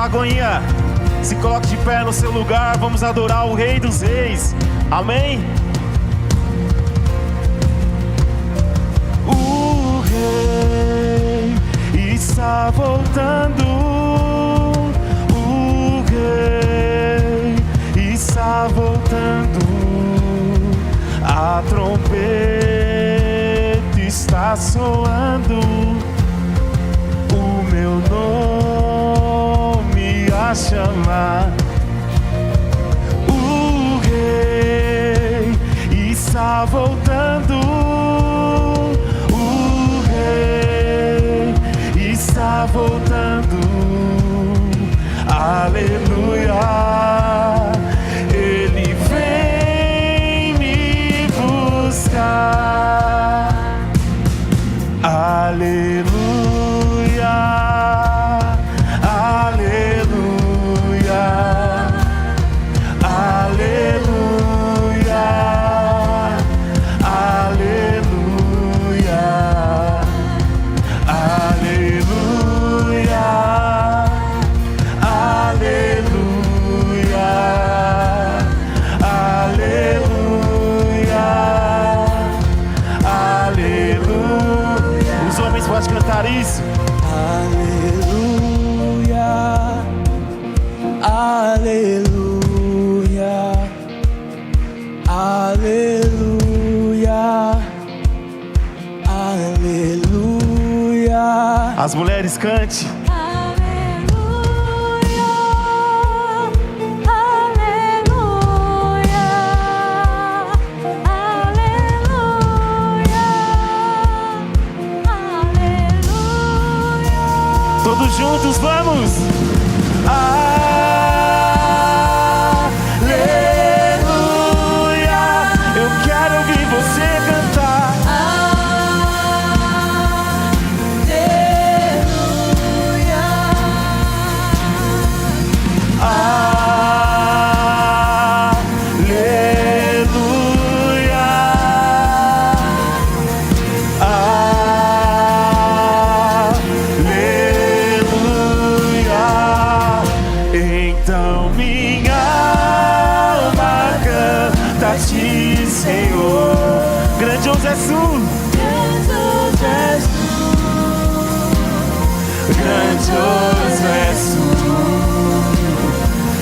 Lagoinha, se coloque de pé no seu lugar. Vamos adorar o Rei dos Reis. Amém? O Rei está voltando. O Rei está voltando. A trombeta está soando. O meu nome a chamar. O Rei está voltando. O Rei está voltando. Aleluia. Ele vem me buscar. Aleluia. Pode cantar isso. Aleluia, aleluia, aleluia, aleluia. As mulheres cante. Todos juntos, vamos! Aleluia! Eu quero ouvir você cantar. Aleluia! Então minha alma canta a ti, Senhor. Grandioso és tu, grandioso és tu, grandioso és tu.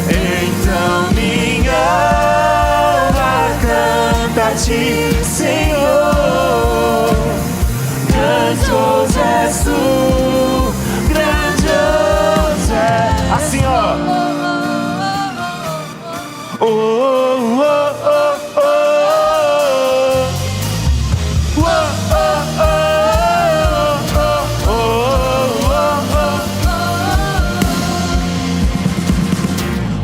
Então minha alma canta a ti, Senhor. Grandioso és tu, grandioso é. Assim, ó. Oh, oh, oh, oh, oh, oh, oh, oh,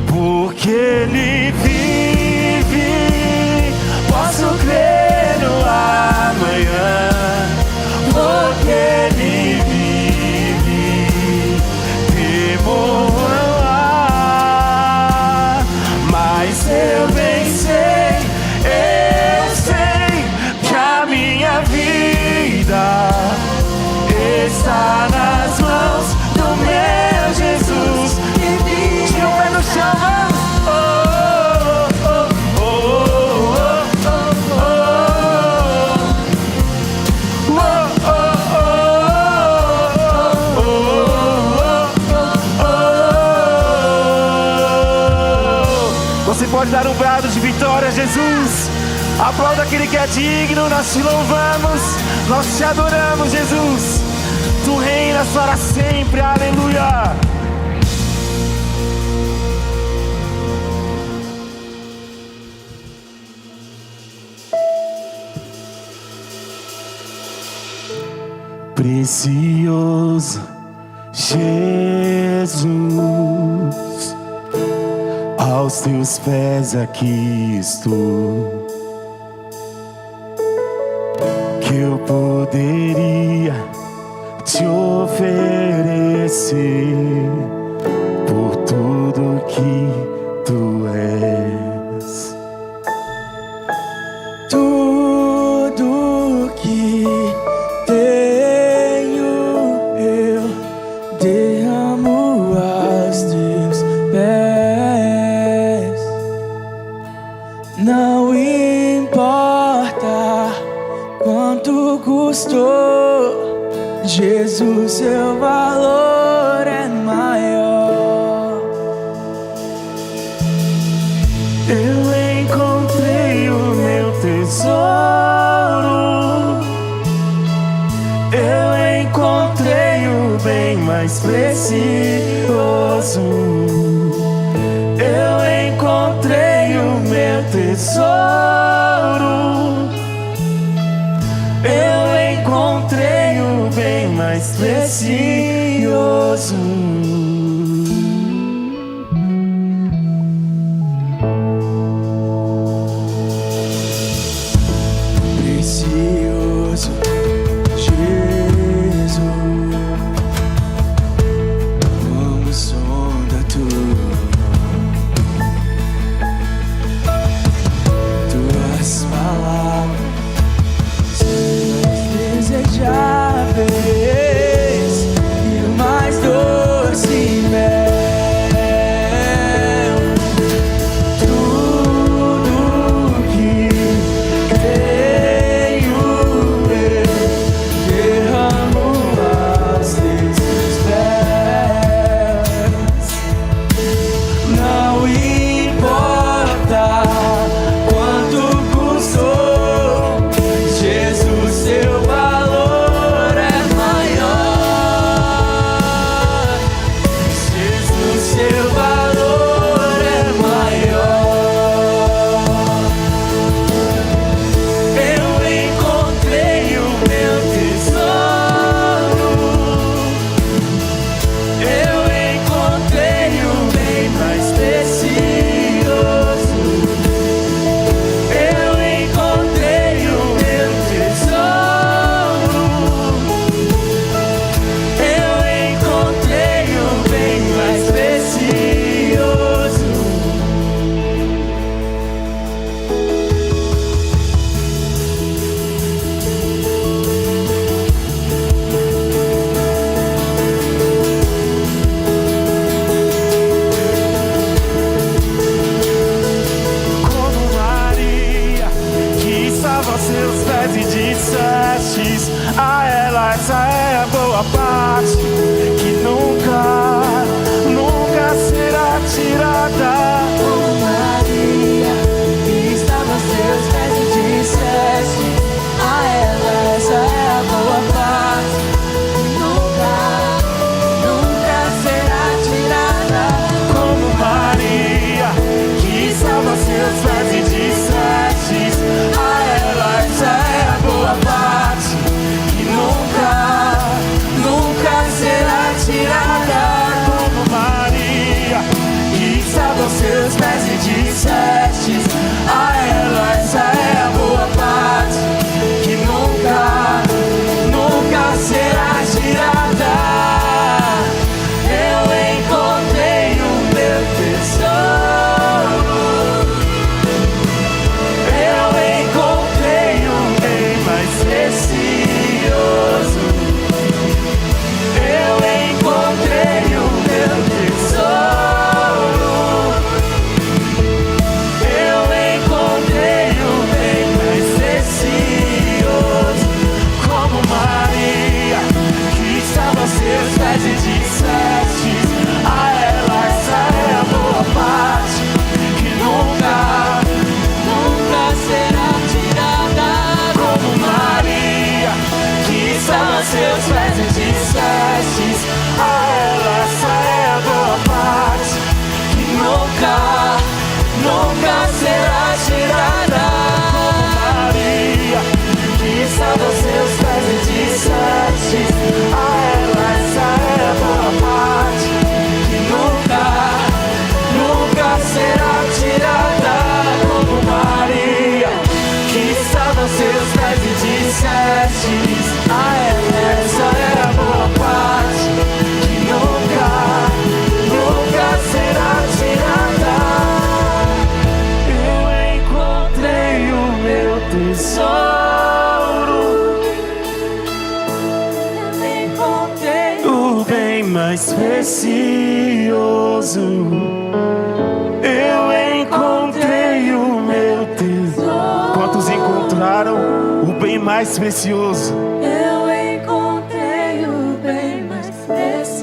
porque Ele vive, posso crer no amanhã. Porque Ele vive, temor não há. Mas eu bem sei, eu sei que a minha vida está nas mãos do meu Jesus. Tira o pé no chão, vamos! Você pode dar um brado de vitória a Jesus. Aplauda aquele que é digno. Nós te louvamos, nós te adoramos, Jesus. Tu reinas para sempre, aleluia. Precioso Jesus, aos teus pés aqui estou. Que eu poderia te oferecer por tudo que tu és. tudo que tenho eu derramo aos teus Não importa quanto custou, Jesus, seu valor é maior. Eu encontrei o meu tesouro, eu encontrei o bem mais precioso. Eu encontrei o meu tesouro, eu encontrei o bem mais precioso. Precioso Jesus, como o som da tuas palavras desejáveis e o mais doce mel. Tudo que tenho eu derramo aos teus pés. Não importa quanto custou, Jesus, seu valor é maior. Jesus, seu valor é maior. Eu encontrei o meu tesouro, eu encontrei o bem mais precioso. Eu encontrei o meu tesouro, eu encontrei o bem mais precioso. Como Maria, que estava aos seus pés e dissestes a ela: essa é a boa parte, que nunca, nunca será tirada. Como Maria, que estava aos seus pés e disseste a ela: essa é a boa parte, que nunca, nunca será tirada. Como Maria, que estava aos seus pés e dissestes a ela: essa é a boa parte, que nunca, nunca será tirada. Como Maria, que estava aos seus pés e dissestes a ela: essa é a boa parte, que nunca, nunca será tirada. Eu encontrei o meu tesouro, eu encontrei o bem mais precioso. Eu encontrei o meu tesouro, eu encontrei o bem mais precioso. Como Maria, que estava aos seus pés e dissestes a ela: essa é a boa parte, que nunca, nunca será tirada. Como Maria, que estava aos seus pés e dissestes a ela: essa é a boa parte, que nunca, nunca será tirada. Como Maria, que estava aos seus pés e dissestes a ela: essa é a boa parte, que nunca, nunca será tirada. Como Maria, que estava aos seus pés e dissestes a ela: essa é a boa parte, que nunca, nunca será tirada. Eu encontrei o meu tesouro, eu encontrei o bem mais precioso. Eu encontrei o meu mais precioso. Eu encontrei o bem mais precioso.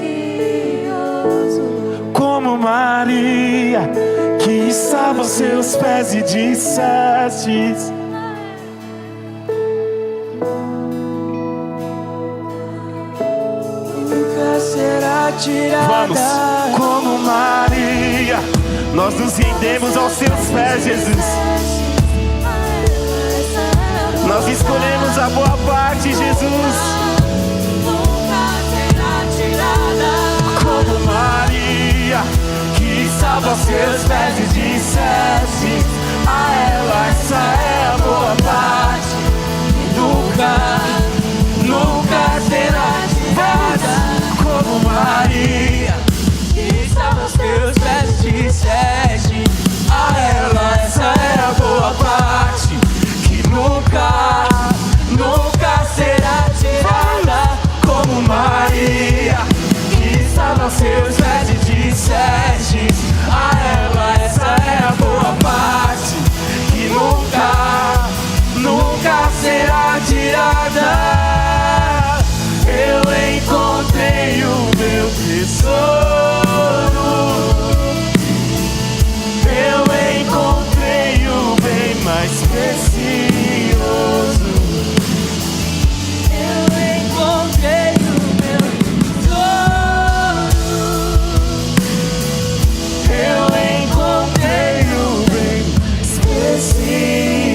Como Maria, que estava aos seus pés e disseste: nunca será tirada. vamos, como Maria, nós nos rendemos aos seus pés, Jesus. Nós escolhemos a boa parte, Jesus. Nunca será tirada. Como Maria, que estava aos seus pés e disseste a ela: essa é a boa parte. Nunca será tirada. Como Maria, Que estava aos teus pés disseste a ela: essa é a boa parte, que nunca será tirada. Como Maria, que estava aos seus pés e disseste a ela: essa é a boa parte, que nunca será tirada. Eu encontrei o meu tesouro. Eu encontrei o bem mais precioso. Eu encontrei o meu tesouro. Eu encontrei o bem mais precioso.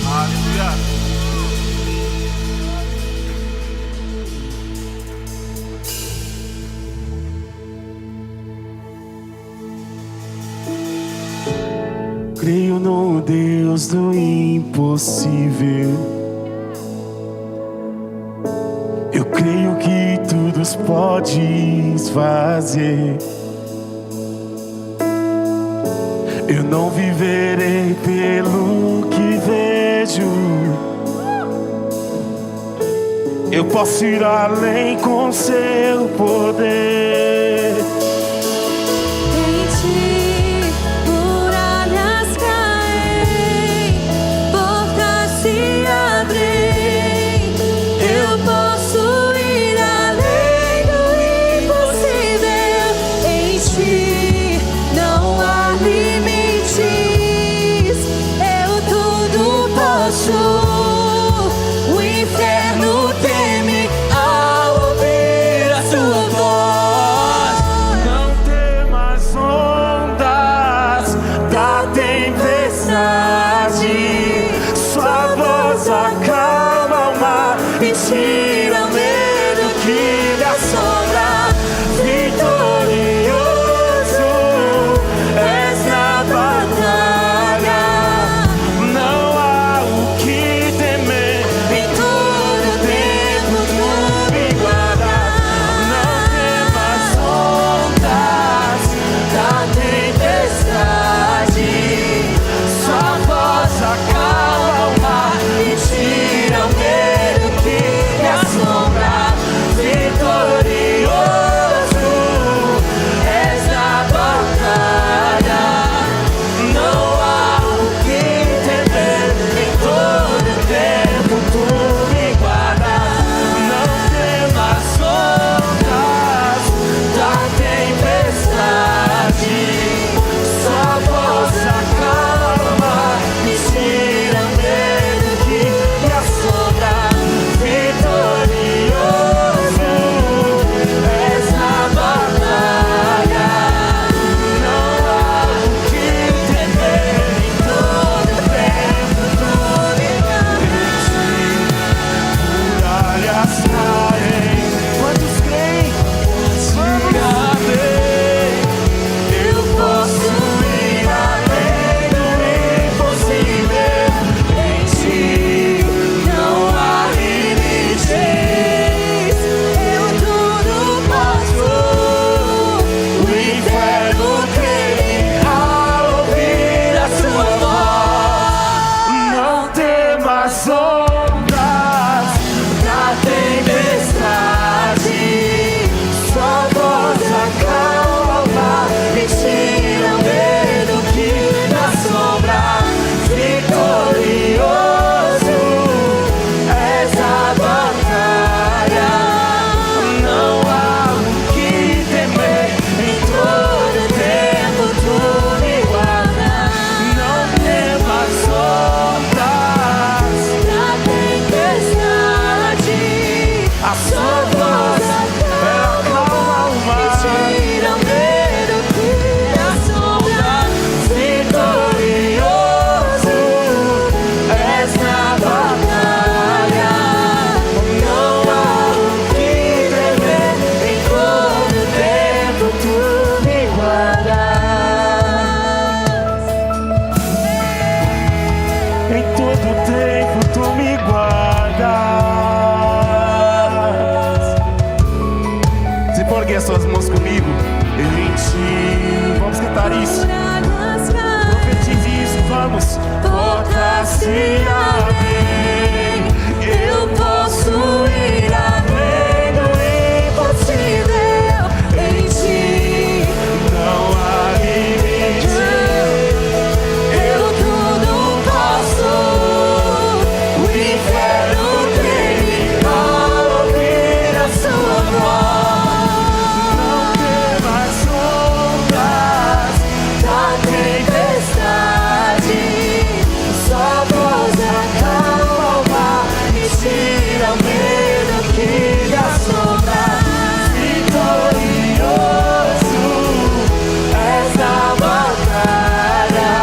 Aleluia. Creio no Deus do impossível. Eu creio que tudo podes fazer. Eu não viverei pelo que vejo. Eu posso ir além com seu poder. Em ti muralhas caem, portas se abrem. Eu posso ir além do impossível. Em ti não há limites. Eu tudo posso. O inferno teme ao ouvir a sua voz. isso. Profetize isso, vamos. Porta-se além, eu posso ir além do impossível. Em ti não há limite. Eu tudo posso. O inferno treme ao ouvir a sua voz. Não tem mais sombras da tempestade. Só voz acalma o mar e tira o medo que me assombra. Vitorioso és na batalha.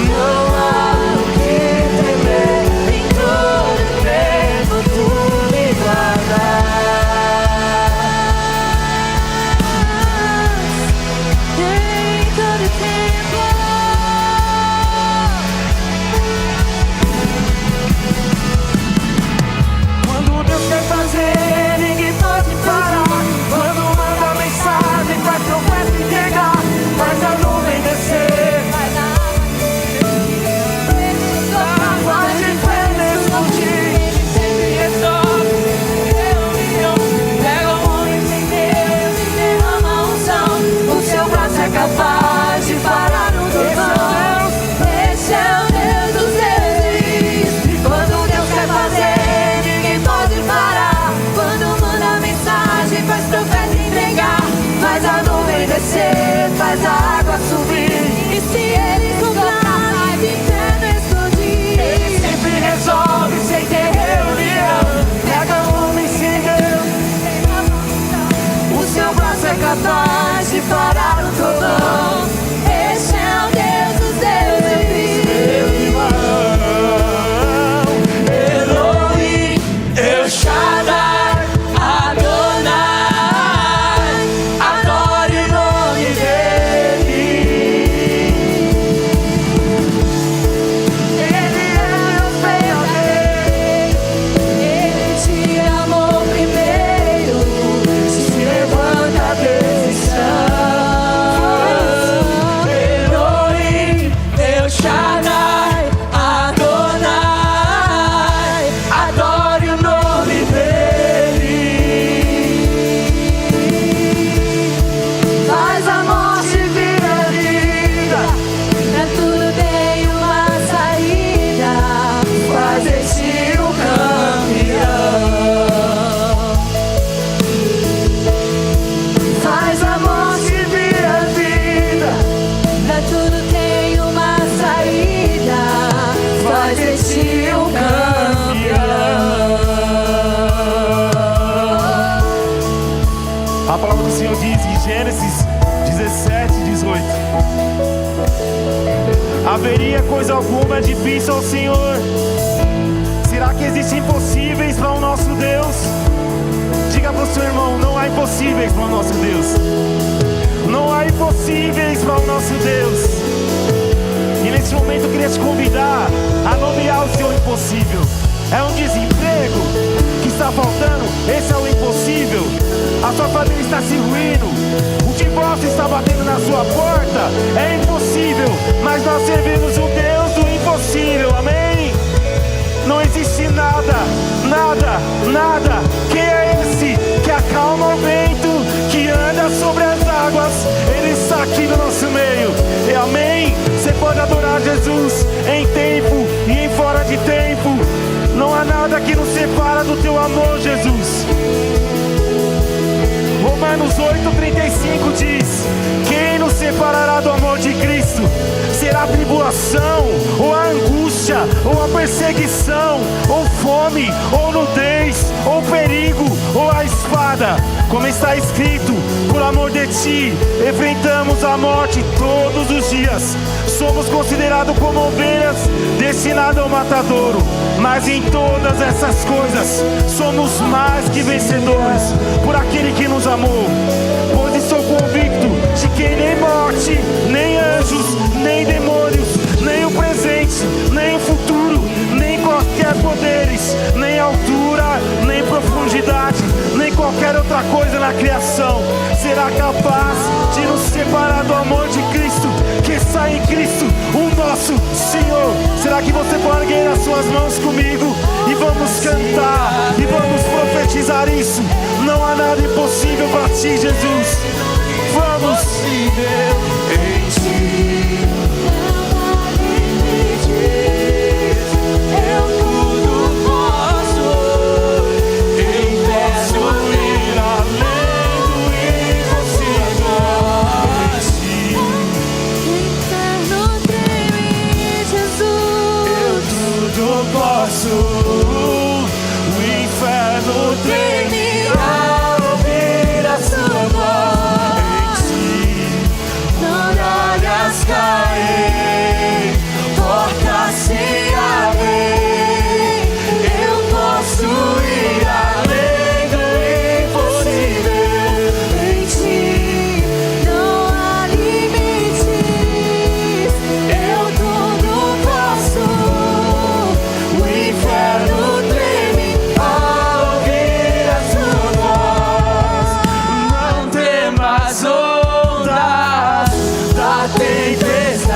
Não há o que temer, em todo tempo tu me guardas. Em todo tempo. Quando Deus quer fazer, ninguém pode parar. Quando manda mensagem, faz profeta entregar, faz a nuvem descer. Água de fé explodir, sempre resolve. Reunião, pega o homem sem Deus e derrama a unção. O seu braço é capaz de parar o trovão. Esse é o Deus dos deuses. E quando Deus quer fazer, ninguém pode parar. Quando manda mensagem, faz profeta entregar, faz a nuvem descer, faz a água subir. E se ele soprar, o inferno explodir. Ele sempre resolve sem ter reunião. Pega o homem sem Deus. O seu braço é capaz de parar o trovão. Esse é o Deus dos deuses. Elohim, El Shaddai, Adonai, adore o nome dele. Ele é o Senhor. Ele te amou primeiro, Se levanta desde chão. Elohim, El Shaddai, Adonai, adore o nome dele. faz a morte vir a vida. Pra tudo tem uma saída. Faz de ti um campeão. Faz a morte vir a vida. Pra tudo tem uma saída. Faz de ti um campeão. A palavra do Senhor diz em Gênesis 17:18: haveria coisa alguma difícil ao Senhor? Será que existem impossíveis para o nosso Deus? Diga para o seu irmão: não há impossíveis para o nosso Deus. Não há impossíveis para o nosso Deus. E nesse momento eu queria te convidar a nomear o seu impossível. É um desemprego que está faltando? Esse é o impossível. A sua família está se ruindo, o divórcio está batendo na sua porta. É impossível, mas nós servimos o Deus do impossível, amém? Não existe nada, nada, nada. Quem é esse que acalma o vento, que anda sobre as águas? Ele está aqui no nosso meio, e amém? Você pode adorar Jesus em tempo e em fora de tempo. Não há nada que nos separa do teu amor, Jesus. Romanos 8:35 diz: quem nos separará do amor de Cristo? Será a tribulação, ou a angústia, ou a perseguição, ou fome, ou nudez, ou perigo, ou a espada? Como está escrito: por amor de ti enfrentamos a morte todos os dias. Somos considerados como ovelhas destinadas ao matadouro, mas em todas essas coisas somos mais que vencedores por aquele que nos amou. Pois estou convicto de que nem morte, nem anjos, nem demônios, nem o presente, nem o futuro, nem qualquer poderes, nem altura, nem profundidade, nem qualquer outra coisa na criação será capaz de nos separar do amor de Cristo que você pode erguer as suas mãos comigo e vamos cantar e vamos profetizar isso. Não há nada impossível para ti, Jesus. Vamos em ti. Eu tudo posso, eu posso ir além do impossível. O inferno treme, Jesus. Eu tudo posso, o inferno treme ao ouvir a sua voz. Muralhas caem, portas se abrem. Eu posso ir além do impossível. Em ti não há limites. Eu tudo posso. O inferno treme ao ouvir a sua voz. Não temas ondas da tempestade.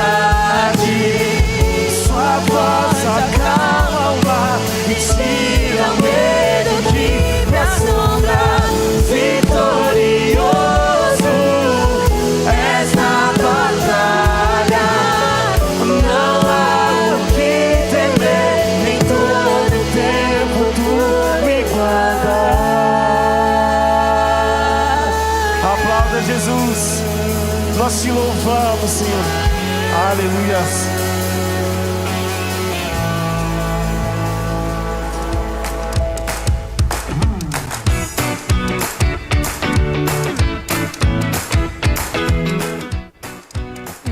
Sua voz acalma o mar e tira o medo que me assombra. Vitorioso és na batalha. Não há o que temer. Em todo tempo tu me guardas. Aplauda Jesus. Nós te louvamos, Senhor. Aleluia.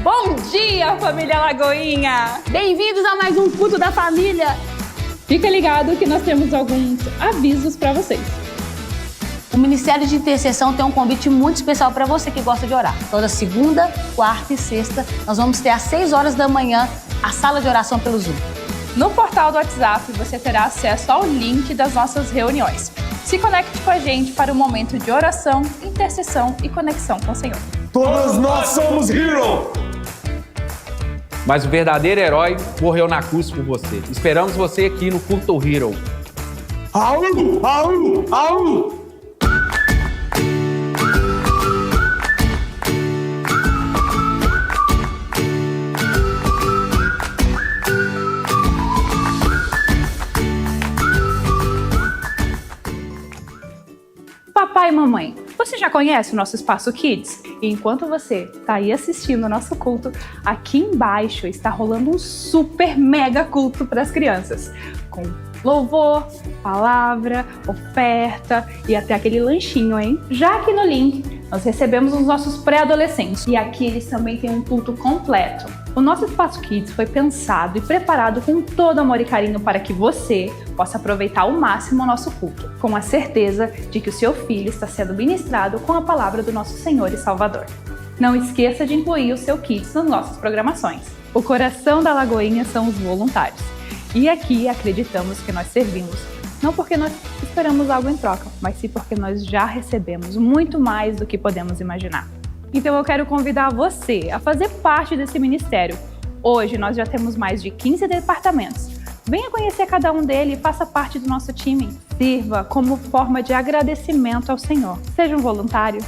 Bom dia, família Lagoinha! Bem-vindos a mais um culto da família. Fica ligado que nós temos alguns avisos para vocês. O Ministério de Intercessão tem um convite muito especial para você que gosta de orar. Toda segunda, quarta e sexta, nós vamos ter às 6 horas da manhã a sala de oração pelo Zoom. No portal do WhatsApp você terá acesso ao link das nossas reuniões. Se conecte com a gente para um momento de oração, intercessão e conexão com o Senhor. Todos nós somos Hero. Mas o verdadeiro herói morreu na cruz por você. Esperamos você aqui no Culto Hero. Au, au, au. Papai e mamãe, você já conhece o nosso Espaço Kids? E enquanto você está aí assistindo o nosso culto, aqui embaixo está rolando um super mega culto para as crianças, com louvor, palavra, oferta e até aquele lanchinho, hein? Já aqui no link, nós recebemos os nossos pré-adolescentes e aqui eles também têm um culto completo. O nosso Espaço Kids foi pensado e preparado com todo amor e carinho para que você possa aproveitar ao máximo o nosso culto, com a certeza de que o seu filho está sendo ministrado com a palavra do nosso Senhor e Salvador. Não esqueça de incluir o seu Kids nas nossas programações. O coração da Lagoinha são os voluntários. E aqui acreditamos que nós servimos, não porque nós esperamos algo em troca, mas sim porque nós já recebemos muito mais do que podemos imaginar. Então eu quero convidar você a fazer parte desse ministério. Hoje nós já temos mais de 15 departamentos. Venha conhecer cada um deles e faça parte do nosso time. Sirva como forma de agradecimento ao Senhor. Seja um voluntário.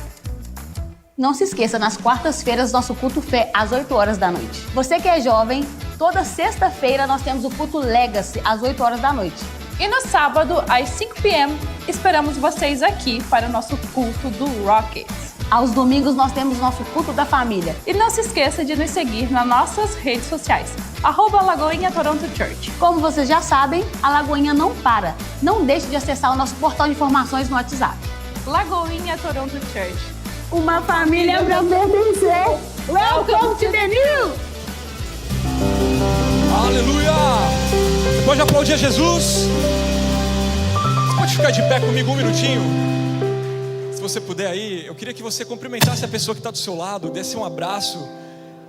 Não se esqueça, nas quartas-feiras, nosso culto fé às 8 horas da noite. Você que é jovem, toda sexta-feira nós temos o culto Legacy às 8 horas da noite. E no sábado, às 5 p.m., esperamos vocês aqui para o nosso culto do Rockets. Aos domingos nós temos nosso culto da família. E não se esqueça de nos seguir nas nossas redes sociais, @Lagoinha Toronto Church. Como vocês já sabem, a Lagoinha não para. Não deixe de acessar o nosso portal de informações no WhatsApp. Lagoinha Toronto Church. Uma família pra pertencer. Welcome to the new! Aleluia! Você pode aplaudir a Jesus? Você pode ficar de pé comigo um minutinho? Se você puder aí, eu queria que você cumprimentasse a pessoa que está do seu lado, desse um abraço,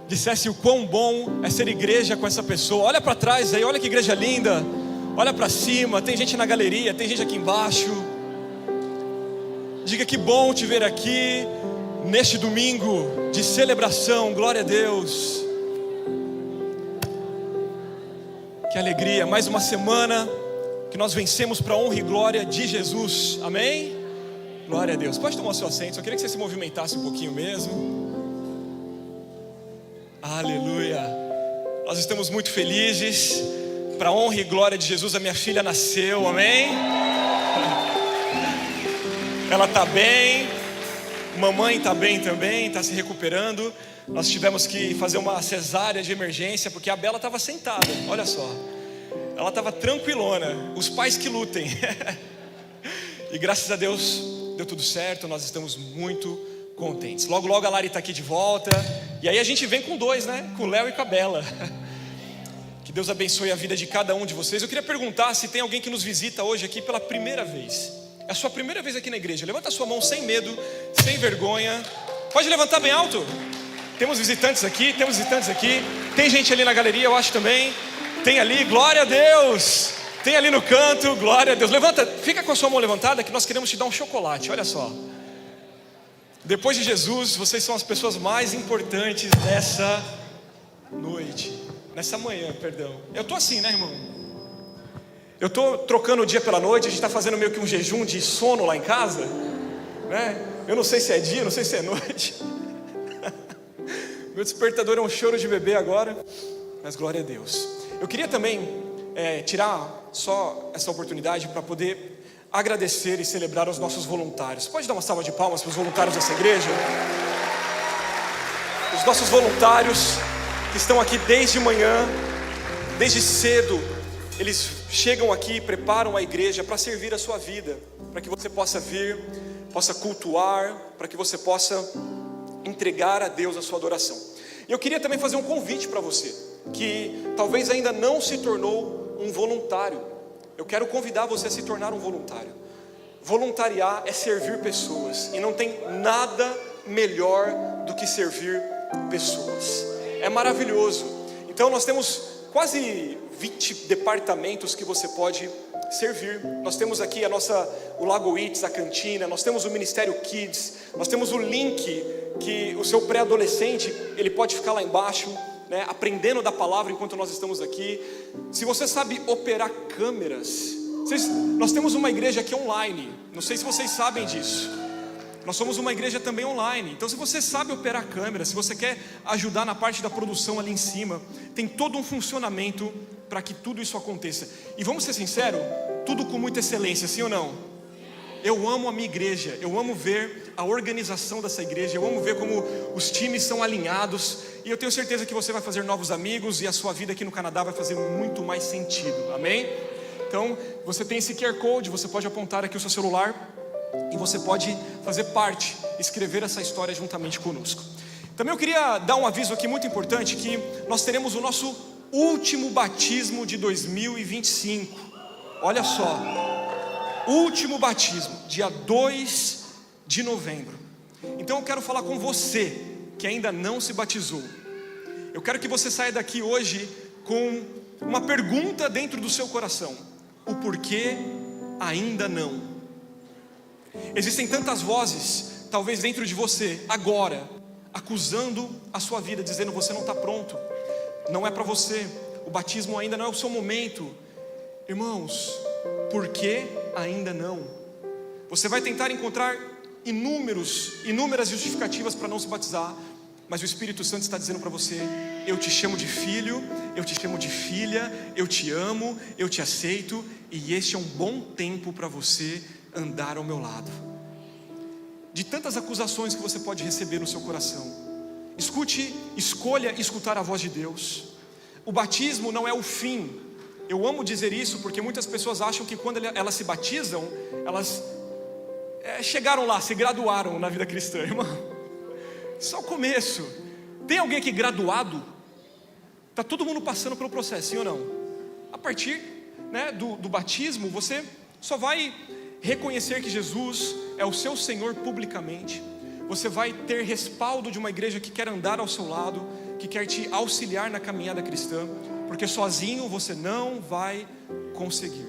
dissesse o quão bom é ser igreja com essa pessoa. Olha para trás aí, olha que igreja linda. Olha para cima, tem gente na galeria, tem gente aqui embaixo. Diga que bom te ver aqui neste domingo de celebração, glória a Deus. Que Que alegria, mais uma semana que nós vencemos para a honra e glória de Jesus, amém? Glória a Deus. Pode tomar o seu assento, só queria que você se movimentasse um pouquinho mesmo. Aleluia. Nós estamos muito felizes, para a honra e glória de Jesus, a minha filha nasceu, amém? Ela está bem, mamãe está bem também, está se recuperando. Nós tivemos que fazer uma cesárea de emergência, porque a Bela estava sentada, olha só. Ela estava tranquilona, os pais que lutem. E graças a Deus, deu tudo certo, nós estamos muito contentes. Logo, logo a Lari está aqui de volta. E aí a gente vem com 2, né? Com o Léo e com a Bela. Que Deus abençoe a vida de cada um de vocês. Eu queria perguntar se tem alguém que nos visita hoje aqui pela primeira vez. É a sua primeira vez aqui na igreja. Levanta a sua mão sem medo, sem vergonha. Pode levantar bem alto. Temos visitantes aqui, Tem gente ali na galeria, eu acho também. Tem ali, glória a Deus. Tem ali no canto, glória a Deus. Levanta, fica com a sua mão levantada que nós queremos te dar um chocolate, olha só. Depois de Jesus, vocês são as pessoas mais importantes nessa noite. Nessa manhã, perdão. Eu tô assim, né, irmão? Eu tô trocando o dia pela noite. A gente tá fazendo meio que um jejum de sono lá em casa, né? Eu não sei se é dia, não sei se é noite. Meu despertador é um choro de bebê agora, mas glória a Deus. Eu queria também tirar só essa oportunidade para poder agradecer e celebrar os nossos voluntários. Pode dar uma salva de palmas para os voluntários dessa igreja? Os nossos voluntários que estão aqui desde manhã, desde cedo, eles chegam aqui e preparam a igreja para servir a sua vida, para que você possa vir, possa cultuar, para que você possa entregar a Deus a sua adoração. E eu queria também fazer um convite para você, que talvez ainda não se tornou um voluntário. Eu quero convidar você a se tornar um voluntário. Voluntariar é servir pessoas, e não tem nada melhor do que servir pessoas. É maravilhoso. Então nós temos quase 20 departamentos que você pode servir. Nós temos aqui o Lago Eats, a cantina. Nós temos o Ministério Kids. Nós temos o link que o seu pré-adolescente ele pode ficar lá embaixo, né, aprendendo da palavra enquanto nós estamos aqui. Se você sabe operar câmeras, nós temos uma igreja aqui online. Não sei se vocês sabem disso. Nós somos uma igreja também online. Então se você sabe operar câmeras, se você quer ajudar na parte da produção ali em cima, tem todo um funcionamento para que tudo isso aconteça. E vamos ser sinceros, tudo com muita excelência, sim ou não? Eu amo a minha igreja, eu amo ver a organização dessa igreja, eu amo ver como os times são alinhados, e eu tenho certeza que você vai fazer novos amigos, e a sua vida aqui no Canadá vai fazer muito mais sentido, amém? Então, você tem esse QR Code, você pode apontar aqui o seu celular, e você pode fazer parte, escrever essa história juntamente conosco. Também eu queria dar um aviso aqui muito importante, que nós teremos o nosso último batismo de 2025, olha só, último batismo, dia 2 de novembro. Então eu quero falar com você que ainda não se batizou. Eu quero que você saia daqui hoje com uma pergunta dentro do seu coração: o porquê ainda não? Existem tantas vozes, talvez dentro de você, agora, acusando a sua vida, dizendo: você não está pronto, não é para você, o batismo ainda não é o seu momento. Irmãos, por que ainda não? Você vai tentar encontrar inúmeras justificativas para não se batizar, mas o Espírito Santo está dizendo para você: eu te chamo de filho, eu te chamo de filha, eu te amo, eu te aceito, e este é um bom tempo para você andar ao meu lado. De tantas acusações que você pode receber no seu coração, escolha escutar a voz de Deus. O batismo não é o fim. Eu amo dizer isso porque muitas pessoas acham que quando elas se batizam, elas chegaram lá, se graduaram na vida cristã. Irmão, só o começo. Tem alguém aqui graduado? Está todo mundo passando pelo processo, sim ou não? A partir, né, do batismo, você só vai reconhecer que Jesus é o seu Senhor publicamente. Você vai ter respaldo de uma igreja que quer andar ao seu lado, que quer te auxiliar na caminhada cristã, porque sozinho você não vai conseguir.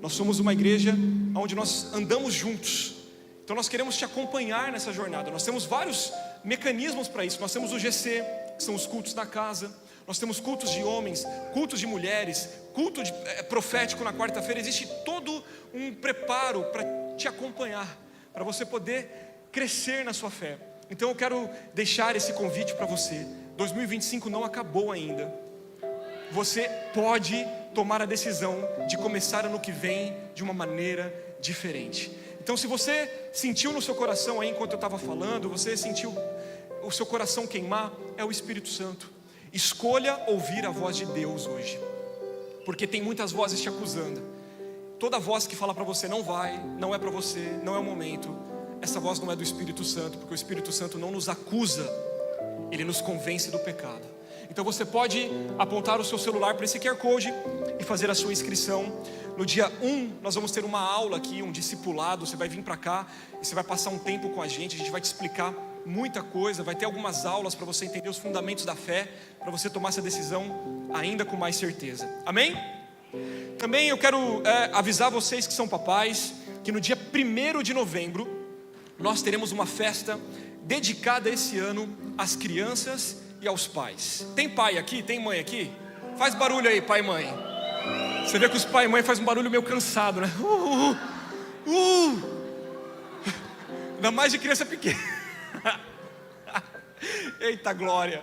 Nós somos uma igreja onde nós andamos juntos, então nós queremos te acompanhar nessa jornada. Nós temos vários mecanismos para isso. Nós temos o GC, que são os cultos na casa. Nós temos cultos de homens, cultos de mulheres, culto profético na quarta-feira. Existe todo um preparo para te acompanhar, para você poder crescer na sua fé. Então eu quero deixar esse convite para você. 2025 não acabou ainda. Você pode tomar a decisão de começar ano que vem de uma maneira diferente. Então, se você sentiu no seu coração aí enquanto eu estava falando, você sentiu o seu coração queimar, é o Espírito Santo. Escolha ouvir a voz de Deus hoje, porque tem muitas vozes te acusando. Toda voz que fala para você não vai, não é para você, não é o momento, essa voz não é do Espírito Santo, porque o Espírito Santo não nos acusa, ele nos convence do pecado. Então você pode apontar o seu celular para esse QR Code e fazer a sua inscrição. No dia 1 nós vamos ter uma aula aqui, um discipulado. Você vai vir para cá e você vai passar um tempo com a gente vai te explicar muita coisa, vai ter algumas aulas para você entender os fundamentos da fé, para você tomar essa decisão ainda com mais certeza. Amém? Também eu quero avisar vocês que são papais, que no dia 1º de novembro nós teremos uma festa dedicada esse ano às crianças e aos pais. Tem pai aqui? Tem mãe aqui? Faz barulho aí, pai e mãe. Você vê que os pai e mãe fazem um barulho meio cansado, né? Ainda mais de criança pequena. Eita glória.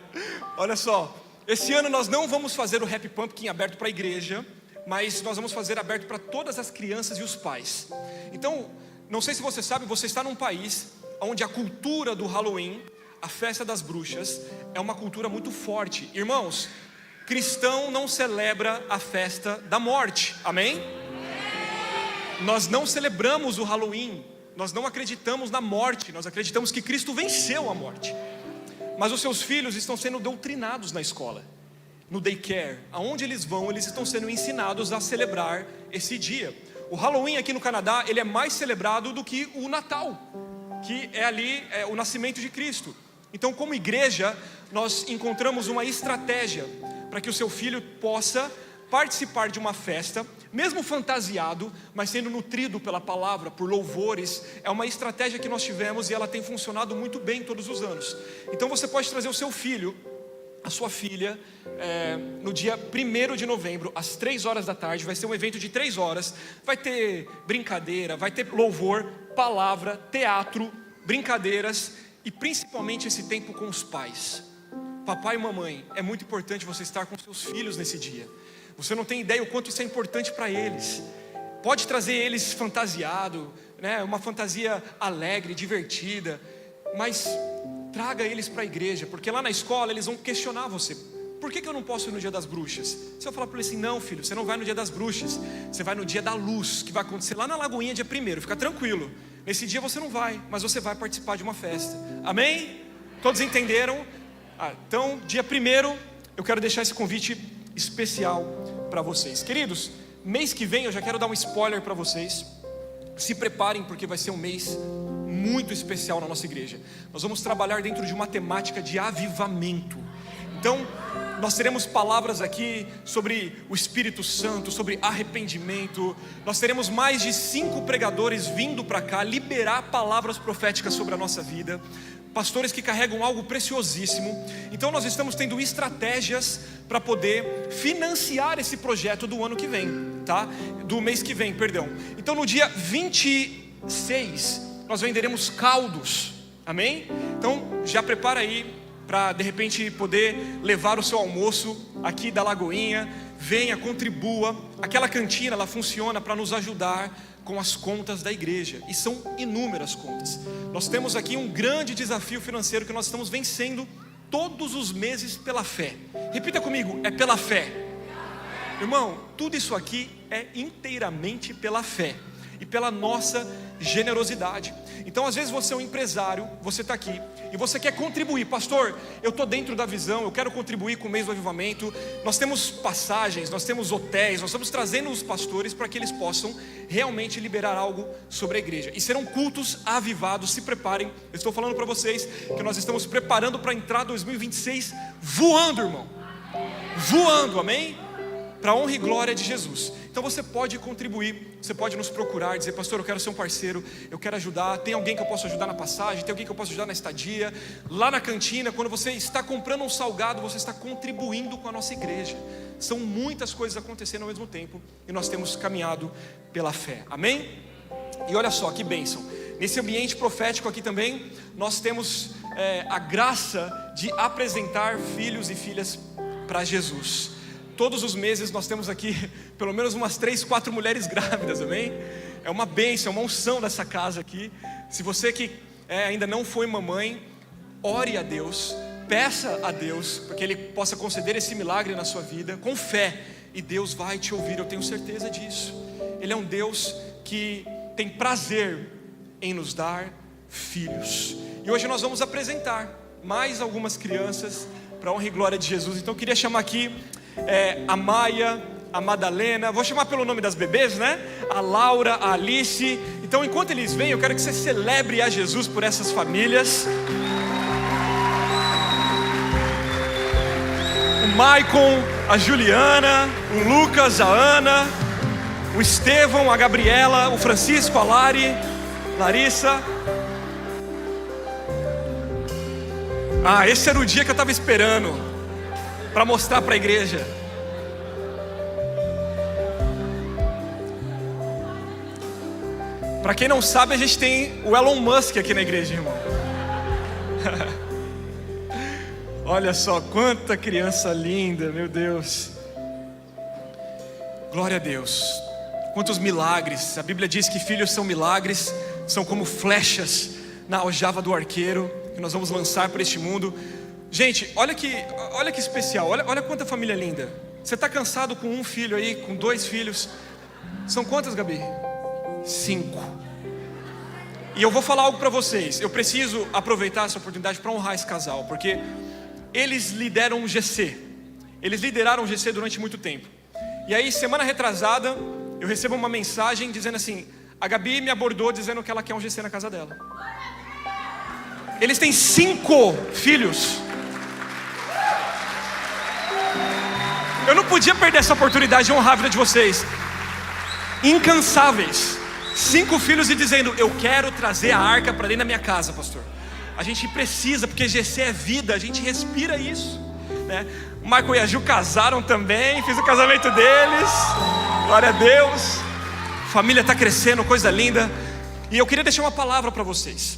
Olha só, esse ano nós não vamos fazer o Happy Pumpkin aberto para a igreja, mas nós vamos fazer aberto para todas as crianças e os pais. Então, não sei se você sabe, você está num país onde a cultura do Halloween, a festa das bruxas, é uma cultura muito forte. Irmãos, cristão não celebra a festa da morte, amém? Nós não celebramos o Halloween, nós não acreditamos na morte, nós acreditamos que Cristo venceu a morte. Mas os seus filhos estão sendo doutrinados na escola, no daycare, aonde eles vão, eles estão sendo ensinados a celebrar esse dia. O Halloween aqui no Canadá, ele é mais celebrado do que o Natal, que é ali o nascimento de Cristo. Então, como igreja, nós encontramos uma estratégia para que o seu filho possa participar de uma festa, mesmo fantasiado, mas sendo nutrido pela palavra, por louvores. É uma estratégia que nós tivemos e ela tem funcionado muito bem todos os anos. Então você pode trazer o seu filho, a sua filha, no dia 1º de novembro, às 3 horas da tarde. Vai ser um evento de 3 horas. Vai ter brincadeira, vai ter louvor, palavra, teatro, brincadeiras e principalmente esse tempo com os pais. Papai e mamãe, é muito importante você estar com seus filhos nesse dia. Você não tem ideia o quanto isso é importante para eles. Pode trazer eles fantasiado, né? Uma fantasia alegre, divertida, mas traga eles para a igreja, porque lá na escola eles vão questionar você. Por que eu não posso ir no dia das bruxas? Você vai falar para ele assim: não filho, você não vai no dia das bruxas, você vai no dia da luz, que vai acontecer lá na Lagoinha dia 1º, fica tranquilo. Nesse dia você não vai, mas você vai participar de uma festa. Amém? Todos entenderam? Então, dia 1º, eu quero deixar esse convite especial para vocês. Queridos, mês que vem eu já quero dar um spoiler para vocês. Se preparem, porque vai ser um mês muito especial na nossa igreja. Nós vamos trabalhar dentro de uma temática de avivamento. Então, nós teremos palavras aqui sobre o Espírito Santo, sobre arrependimento. Nós teremos mais de 5 pregadores vindo para cá liberar palavras proféticas sobre a nossa vida. Pastores que carregam algo preciosíssimo. Então nós estamos tendo estratégias para poder financiar esse projeto do ano que vem, tá? Do mês que vem, perdão. Então no dia 26 nós venderemos caldos, amém? Então já prepara aí para de repente poder levar o seu almoço aqui da Lagoinha. Venha, contribua. Aquela cantina, ela funciona para nos ajudar com as contas da igreja, e são inúmeras contas. Nós temos aqui um grande desafio financeiro que nós estamos vencendo todos os meses pela fé. Repita comigo: é pela fé. Irmão, tudo isso aqui é inteiramente pela fé e pela nossa generosidade. Então às vezes você é um empresário, você está aqui e você quer contribuir. Pastor, eu estou dentro da visão, eu quero contribuir com o mês do avivamento. Nós temos passagens, nós temos hotéis, nós estamos trazendo os pastores para que eles possam realmente liberar algo sobre a igreja. E serão cultos avivados, se preparem. Eu estou falando para vocês que nós estamos preparando para entrar 2026 voando, irmão. Voando, amém? Para a honra e glória de Jesus. Então você pode contribuir, você pode nos procurar, dizer: pastor, eu quero ser um parceiro, eu quero ajudar, tem alguém que eu posso ajudar na passagem, tem alguém que eu posso ajudar na estadia, lá na cantina. Quando você está comprando um salgado, você está contribuindo com a nossa igreja. São muitas coisas acontecendo ao mesmo tempo, e nós temos caminhado pela fé, amém? E olha só que bênção, nesse ambiente profético aqui também, nós temos a graça de apresentar filhos e filhas para Jesus. Todos os meses nós temos aqui pelo menos umas 3, 4 mulheres grávidas, amém? É uma bênção, é uma unção dessa casa aqui. Se você que ainda não foi mamãe, ore a Deus, peça a Deus para que Ele possa conceder esse milagre na sua vida, com fé, e Deus vai te ouvir, eu tenho certeza disso. Ele é um Deus que tem prazer em nos dar filhos. E hoje nós vamos apresentar mais algumas crianças para a honra e glória de Jesus. Então eu queria chamar aqui a Maia, a Madalena, vou chamar pelo nome das bebês, né? A Laura, a Alice. Então enquanto eles vêm, eu quero que você celebre a Jesus por essas famílias. O Maicon, a Juliana, o Lucas, a Ana, o Estevão, a Gabriela, o Francisco, a Lari, Larissa. Esse era o dia que eu estava esperando para mostrar para a igreja. Para quem não sabe, a gente tem o Elon Musk aqui na igreja, irmão. Olha só quanta criança linda, meu Deus. Glória a Deus. Quantos milagres. A Bíblia diz que filhos são milagres, são como flechas na aljava do arqueiro, que nós vamos lançar para este mundo. Gente, olha que especial, olha quanta família linda. Você está cansado com um filho aí, com 2 filhos? São quantas, Gabi? 5. E eu vou falar algo para vocês. Eu preciso aproveitar essa oportunidade para honrar esse casal, porque eles lideraram o GC. Eles lideraram o GC durante muito tempo. E aí, semana retrasada, eu recebo uma mensagem dizendo assim: a Gabi me abordou dizendo que ela quer um GC na casa dela. Eles têm 5 filhos. Eu não podia perder essa oportunidade de honrar a vida de vocês. Incansáveis. 5 filhos e dizendo: eu quero trazer a arca para dentro da minha casa, pastor. A gente precisa, porque GC é vida, a gente respira isso, né? O Michael e a Ju casaram também, fiz o casamento deles. Glória a Deus. A família está crescendo, coisa linda. E eu queria deixar uma palavra para vocês.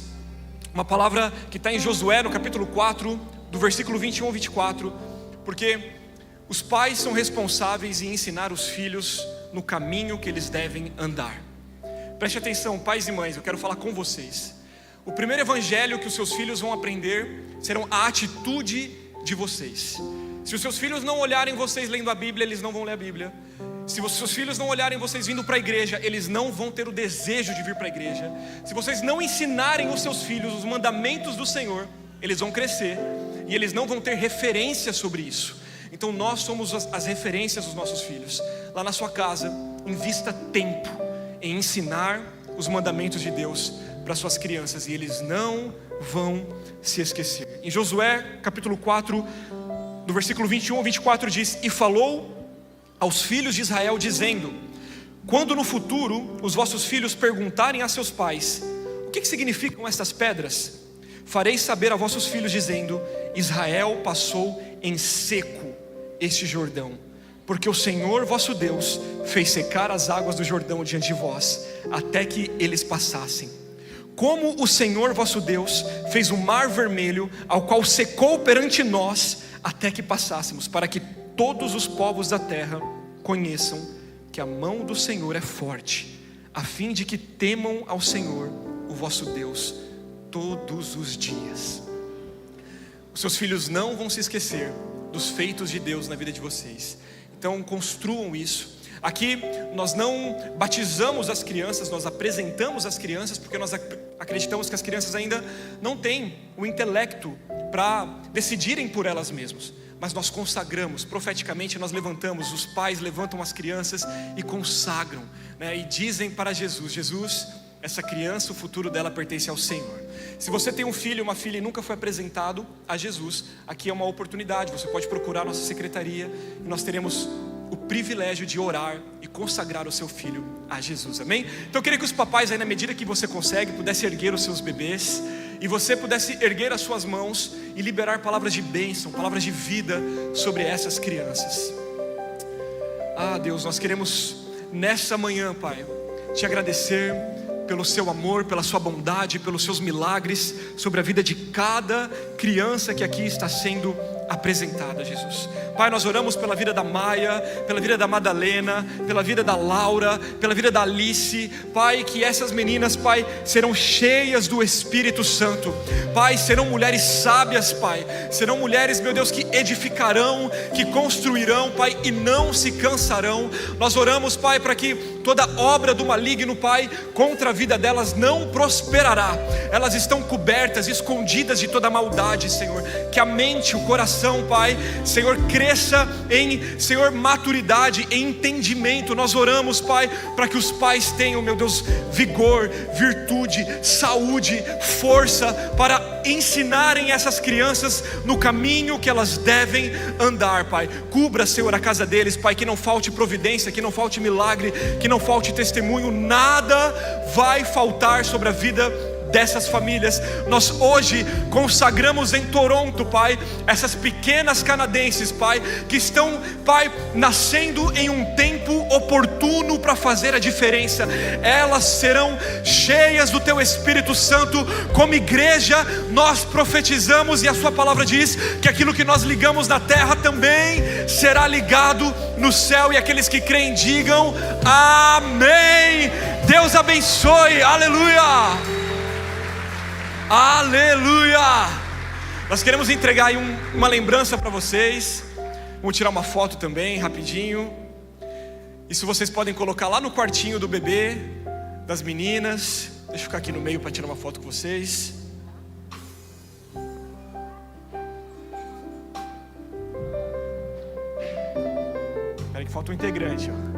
Uma palavra que está em Josué, no capítulo 4, do versículo 21 ao 24. Porque os pais são responsáveis em ensinar os filhos no caminho que eles devem andar. Preste atenção, pais e mães, eu quero falar com vocês. O primeiro evangelho que os seus filhos vão aprender serão a atitude de vocês. Se os seus filhos não olharem vocês lendo a Bíblia, eles não vão ler a Bíblia. Se os seus filhos não olharem vocês vindo para a igreja, eles não vão ter o desejo de vir para a igreja. Se vocês não ensinarem os seus filhos os mandamentos do Senhor, eles vão crescer e eles não vão ter referência sobre isso. Então nós somos as referências dos nossos filhos. Lá na sua casa, invista tempo em ensinar os mandamentos de Deus para suas crianças, e eles não vão se esquecer. Em Josué capítulo 4, do versículo 21 ao 24 diz: e falou aos filhos de Israel dizendo: quando no futuro os vossos filhos perguntarem a seus pais: o que significam estas pedras? Fareis saber a vossos filhos dizendo: Israel passou em seco este Jordão, porque o Senhor vosso Deus fez secar as águas do Jordão diante de vós, até que eles passassem. Como o Senhor vosso Deus fez o mar vermelho, ao qual secou perante nós, até que passássemos, para que todos os povos da terra conheçam que a mão do Senhor é forte, a fim de que temam ao Senhor, o vosso Deus, todos os dias. Os seus filhos não vão se esquecer dos feitos de Deus na vida de vocês. Então construam isso. Aqui nós não batizamos as crianças, nós apresentamos as crianças, porque nós acreditamos que as crianças ainda não têm o intelecto para decidirem por elas mesmas. Mas nós consagramos, profeticamente nós levantamos, os pais levantam as crianças e consagram, né? E dizem para Jesus: Jesus, essa criança, o futuro dela pertence ao Senhor. Se você tem um filho, uma filha e nunca foi apresentado a Jesus, aqui é uma oportunidade. Você pode procurar a nossa secretaria e nós teremos o privilégio de orar e consagrar o seu filho a Jesus, amém? Então eu queria que os papais aí, na medida que você consegue, pudesse erguer os seus bebês, e você pudesse erguer as suas mãos e liberar palavras de bênção, palavras de vida sobre essas crianças. Ah, Deus, nós queremos nessa manhã, Pai, te agradecer pelo seu amor, pela sua bondade, pelos seus milagres sobre a vida de cada criança que aqui está sendo apresentada, Jesus. Pai, nós oramos pela vida da Maia, pela vida da Madalena, pela vida da Laura, pela vida da Alice. Pai, que essas meninas, Pai, serão cheias do Espírito Santo. Pai, serão mulheres sábias, Pai. Serão mulheres, meu Deus, que edificarão, que construirão, Pai, e não se cansarão. Nós oramos, Pai, para que toda obra do maligno, Pai, contra a vida delas não prosperará. Elas estão cobertas, escondidas de toda maldade, Senhor. Que a mente, o coração, Pai, Senhor, cresça em, Senhor, maturidade, em entendimento. Nós oramos, Pai, para que os pais tenham, meu Deus, vigor, virtude, saúde, força, para ensinarem essas crianças no caminho que elas devem andar, Pai. Cubra, Senhor, a casa deles, Pai, que não falte providência, que não falte milagre, que não falte testemunho. Nada vai faltar sobre a vida dessas famílias. Nós hoje consagramos em Toronto, Pai, essas pequenas canadenses, Pai, que estão, Pai, nascendo em um tempo oportuno para fazer a diferença. Elas serão cheias do Teu Espírito Santo. Como igreja, nós profetizamos, e a Sua palavra diz que aquilo que nós ligamos na terra também será ligado no céu, e aqueles que creem digam amém. Deus abençoe, aleluia. Aleluia! Nós queremos entregar aí uma lembrança para vocês. Vamos tirar uma foto também, rapidinho. Isso vocês podem colocar lá no quartinho do bebê, das meninas. Deixa eu ficar aqui no meio para tirar uma foto com vocês. Espera que falta um integrante, ó.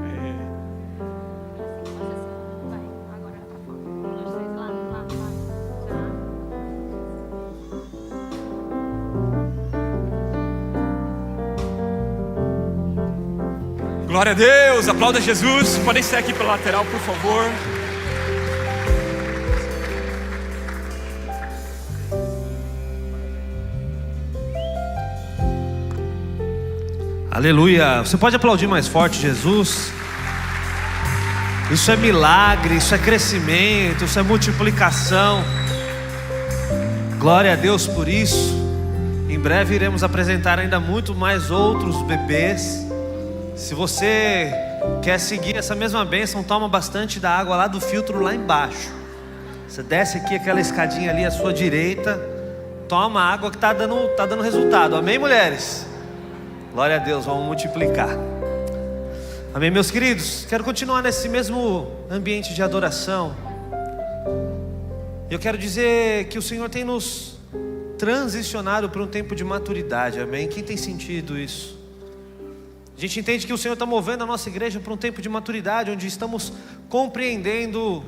Glória a Deus, aplauda Jesus. Podem sair aqui pela lateral, por favor. Aleluia. Você pode aplaudir mais forte, Jesus. Isso é milagre, isso é crescimento, isso é multiplicação. Glória a Deus por isso. Em breve iremos apresentar ainda muito mais outros bebês. Se você quer seguir essa mesma bênção, toma bastante da água lá do filtro lá embaixo. Você desce aqui aquela escadinha ali à sua direita, toma a água que tá dando resultado. Amém, mulheres? Glória a Deus, vamos multiplicar. Amém, meus queridos? Quero continuar nesse mesmo ambiente de adoração. Eu quero dizer que o Senhor tem nos transicionado para um tempo de maturidade. Amém? Quem tem sentido isso? A gente entende que o Senhor está movendo a nossa igreja para um tempo de maturidade, onde estamos compreendendo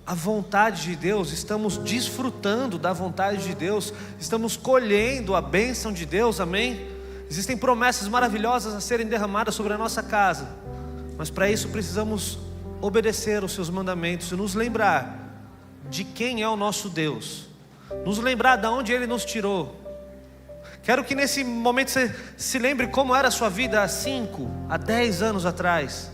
a vontade de Deus, estamos desfrutando da vontade de Deus, estamos colhendo a bênção de Deus, amém? Existem promessas maravilhosas a serem derramadas sobre a nossa casa, mas para isso precisamos obedecer aos seus mandamentos e nos lembrar de quem é o nosso Deus, nos lembrar de onde Ele nos tirou. Quero que nesse momento você se lembre como era a sua vida há 5, há 10 anos atrás,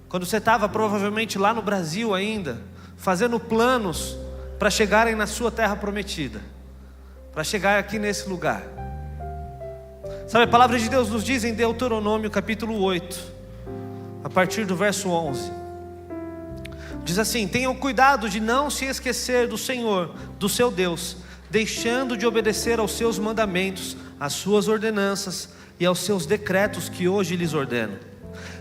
quando você estava provavelmente lá no Brasil ainda, fazendo planos para chegarem na sua terra prometida, para chegar aqui nesse lugar. Sabe, a palavra de Deus nos diz em Deuteronômio capítulo 8, a partir do verso 11, diz assim: tenham cuidado de não se esquecer do Senhor, do seu Deus, deixando de obedecer aos seus mandamentos, às suas ordenanças e aos seus decretos que hoje lhes ordeno.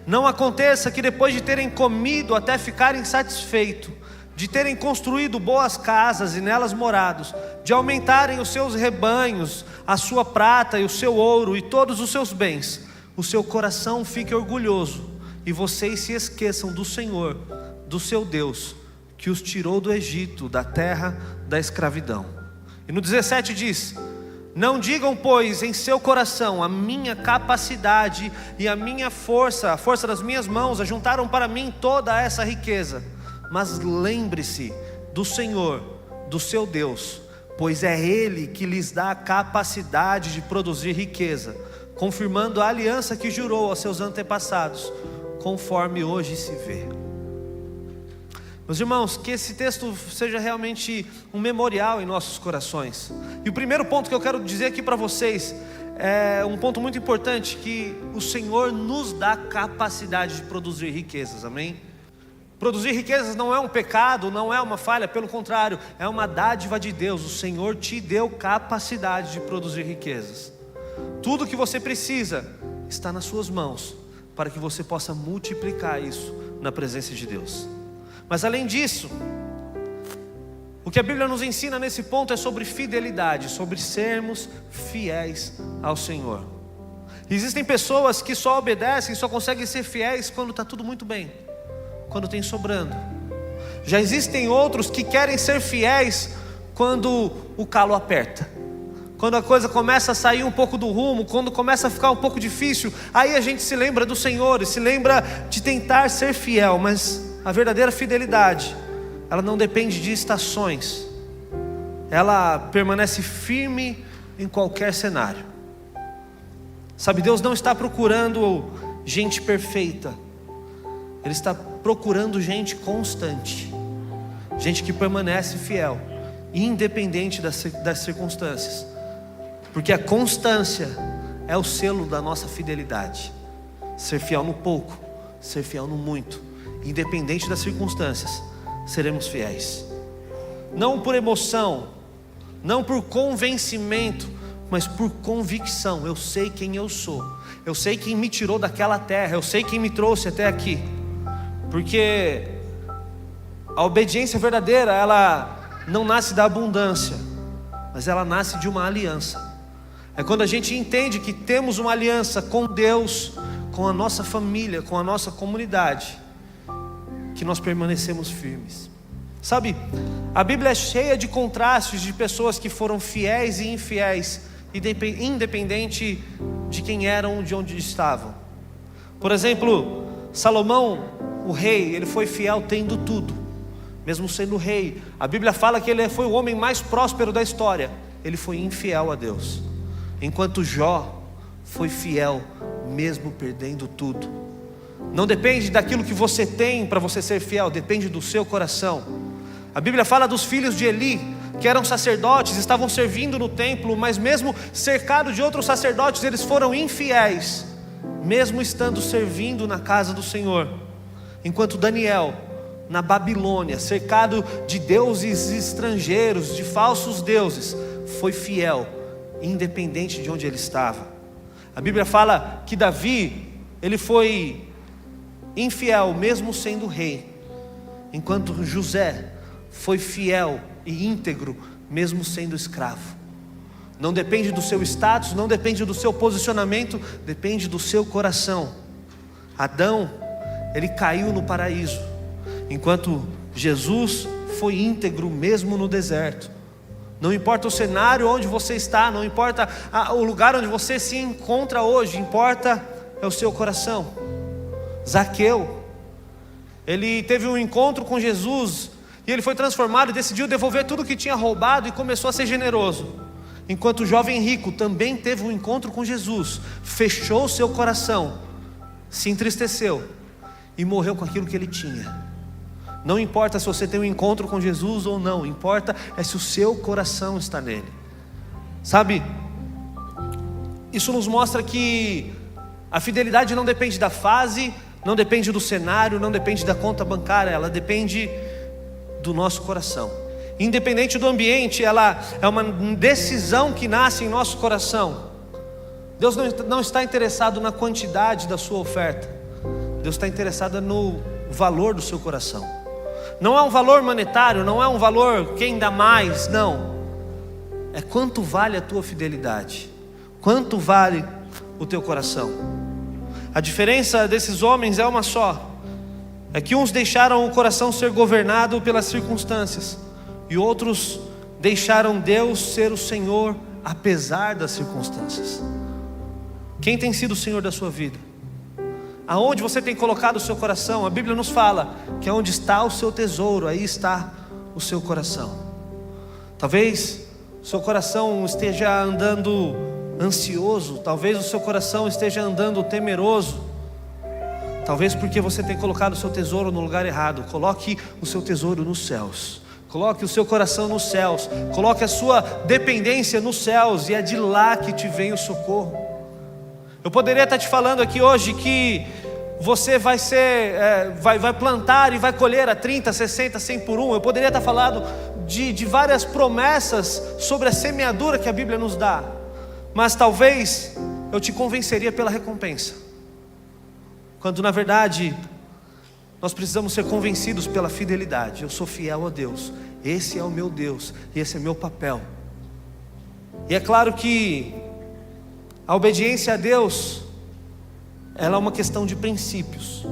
Não aconteça que depois de terem comido até ficarem satisfeitos, de terem construído boas casas e nelas morados, de aumentarem os seus rebanhos, a sua prata e o seu ouro e todos os seus bens, o seu coração fique orgulhoso e vocês se esqueçam do Senhor, do seu Deus, que os tirou do Egito, da terra da escravidão. E no 17 diz: Não digam, pois, em seu coração: a minha capacidade e a minha força, a força das minhas mãos, ajuntaram para mim toda essa riqueza. Mas lembre-se do Senhor, do seu Deus, pois é Ele que lhes dá a capacidade de produzir riqueza, confirmando a aliança que jurou aos seus antepassados, conforme hoje se vê. Meus irmãos, que esse texto seja realmente um memorial em nossos corações. E o primeiro ponto que eu quero dizer aqui para vocês é um ponto muito importante: que o Senhor nos dá capacidade de produzir riquezas, amém? Produzir riquezas não é um pecado, não é uma falha, pelo contrário, é uma dádiva de Deus. O Senhor te deu capacidade de produzir riquezas. Tudo que você precisa está nas suas mãos, para que você possa multiplicar isso na presença de Deus. Mas além disso, o que a Bíblia nos ensina nesse ponto é sobre fidelidade, sobre sermos fiéis ao Senhor. Existem pessoas que só obedecem, só conseguem ser fiéis quando está tudo muito bem, quando tem sobrando. Já existem outros que querem ser fiéis quando o calo aperta, quando a coisa começa a sair um pouco do rumo, quando começa a ficar um pouco difícil. Aí a gente se lembra do Senhor e se lembra de tentar ser fiel. Mas a verdadeira fidelidade, ela não depende de estações, ela permanece firme em qualquer cenário. Sabe, Deus não está procurando gente perfeita, Ele está procurando gente constante, gente que permanece fiel, independente das circunstâncias, porque a constância é o selo da nossa fidelidade. Ser fiel no pouco, ser fiel no muito, independente das circunstâncias, seremos fiéis. Não por emoção, não por convencimento, mas por convicção. Eu sei quem eu sou, eu sei quem me tirou daquela terra, eu sei quem me trouxe até aqui. Porque a obediência verdadeira, ela não nasce da abundância, mas ela nasce de uma aliança. É quando a gente entende que temos uma aliança com Deus, com a nossa família, com a nossa comunidade, que nós permanecemos firmes. Sabe, a Bíblia é cheia de contrastes de pessoas que foram fiéis e infiéis, independente de quem eram, de onde estavam. Por exemplo, Salomão, o rei, ele foi fiel tendo tudo, mesmo sendo rei. A Bíblia fala que ele foi o homem mais próspero da história. Ele foi infiel a Deus. Enquanto Jó foi fiel, mesmo perdendo tudo. Não depende daquilo que você tem para você ser fiel, depende do seu coração. A Bíblia fala dos filhos de Eli, que eram sacerdotes, estavam servindo no templo, mas mesmo cercados de outros sacerdotes, eles foram infiéis, mesmo estando servindo na casa do Senhor. Enquanto Daniel, na Babilônia, cercado de deuses estrangeiros, de falsos deuses, foi fiel, independente de onde ele estava. A Bíblia fala que Davi, ele foi infiel mesmo sendo rei, enquanto José foi fiel e íntegro mesmo sendo escravo. Não depende do seu status, não depende do seu posicionamento, depende do seu coração. Adão, ele caiu no paraíso, enquanto Jesus foi íntegro mesmo no deserto. Não importa o cenário onde você está, não importa o lugar onde você se encontra hoje, importa é o seu coração. Zaqueu, ele teve um encontro com Jesus e ele foi transformado e decidiu devolver tudo que tinha roubado e começou a ser generoso. Enquanto o jovem rico também teve um encontro com Jesus, fechou o seu coração, se entristeceu e morreu com aquilo que ele tinha. Não importa se você tem um encontro com Jesus ou não, importa é se o seu coração está nele. Sabe, isso nos mostra que a fidelidade não depende da fase, não depende do cenário, não depende da conta bancária, ela depende do nosso coração. Independente do ambiente, ela é uma decisão que nasce em nosso coração. Deus não está interessado na quantidade da sua oferta, Deus está interessado no valor do seu coração. Não é um valor monetário, não é um valor quem dá mais, não. É quanto vale a tua fidelidade, quanto vale o teu coração. A diferença desses homens é uma só, é que uns deixaram o coração ser governado pelas circunstâncias, e outros deixaram Deus ser o Senhor apesar das circunstâncias. Quem tem sido o Senhor da sua vida? Aonde você tem colocado o seu coração? A Bíblia nos fala que onde está o seu tesouro, aí está o seu coração. Talvez o seu coração esteja andando ansioso, talvez o seu coração esteja andando temeroso, talvez porque você tem colocado o seu tesouro no lugar errado. Coloque o seu tesouro nos céus, coloque o seu coração nos céus, coloque a sua dependência nos céus, e é de lá que te vem o socorro. Eu poderia estar te falando aqui hoje que você vai plantar e vai colher a 30, 60, 100 por 1. Eu poderia estar falando de várias promessas sobre a semeadura que a Bíblia nos dá, mas talvez eu te convenceria pela recompensa, quando na verdade nós precisamos ser convencidos pela fidelidade. Eu sou fiel a Deus, esse é o meu Deus, esse é meu papel. E é claro que a obediência a Deus, ela é uma questão de princípios,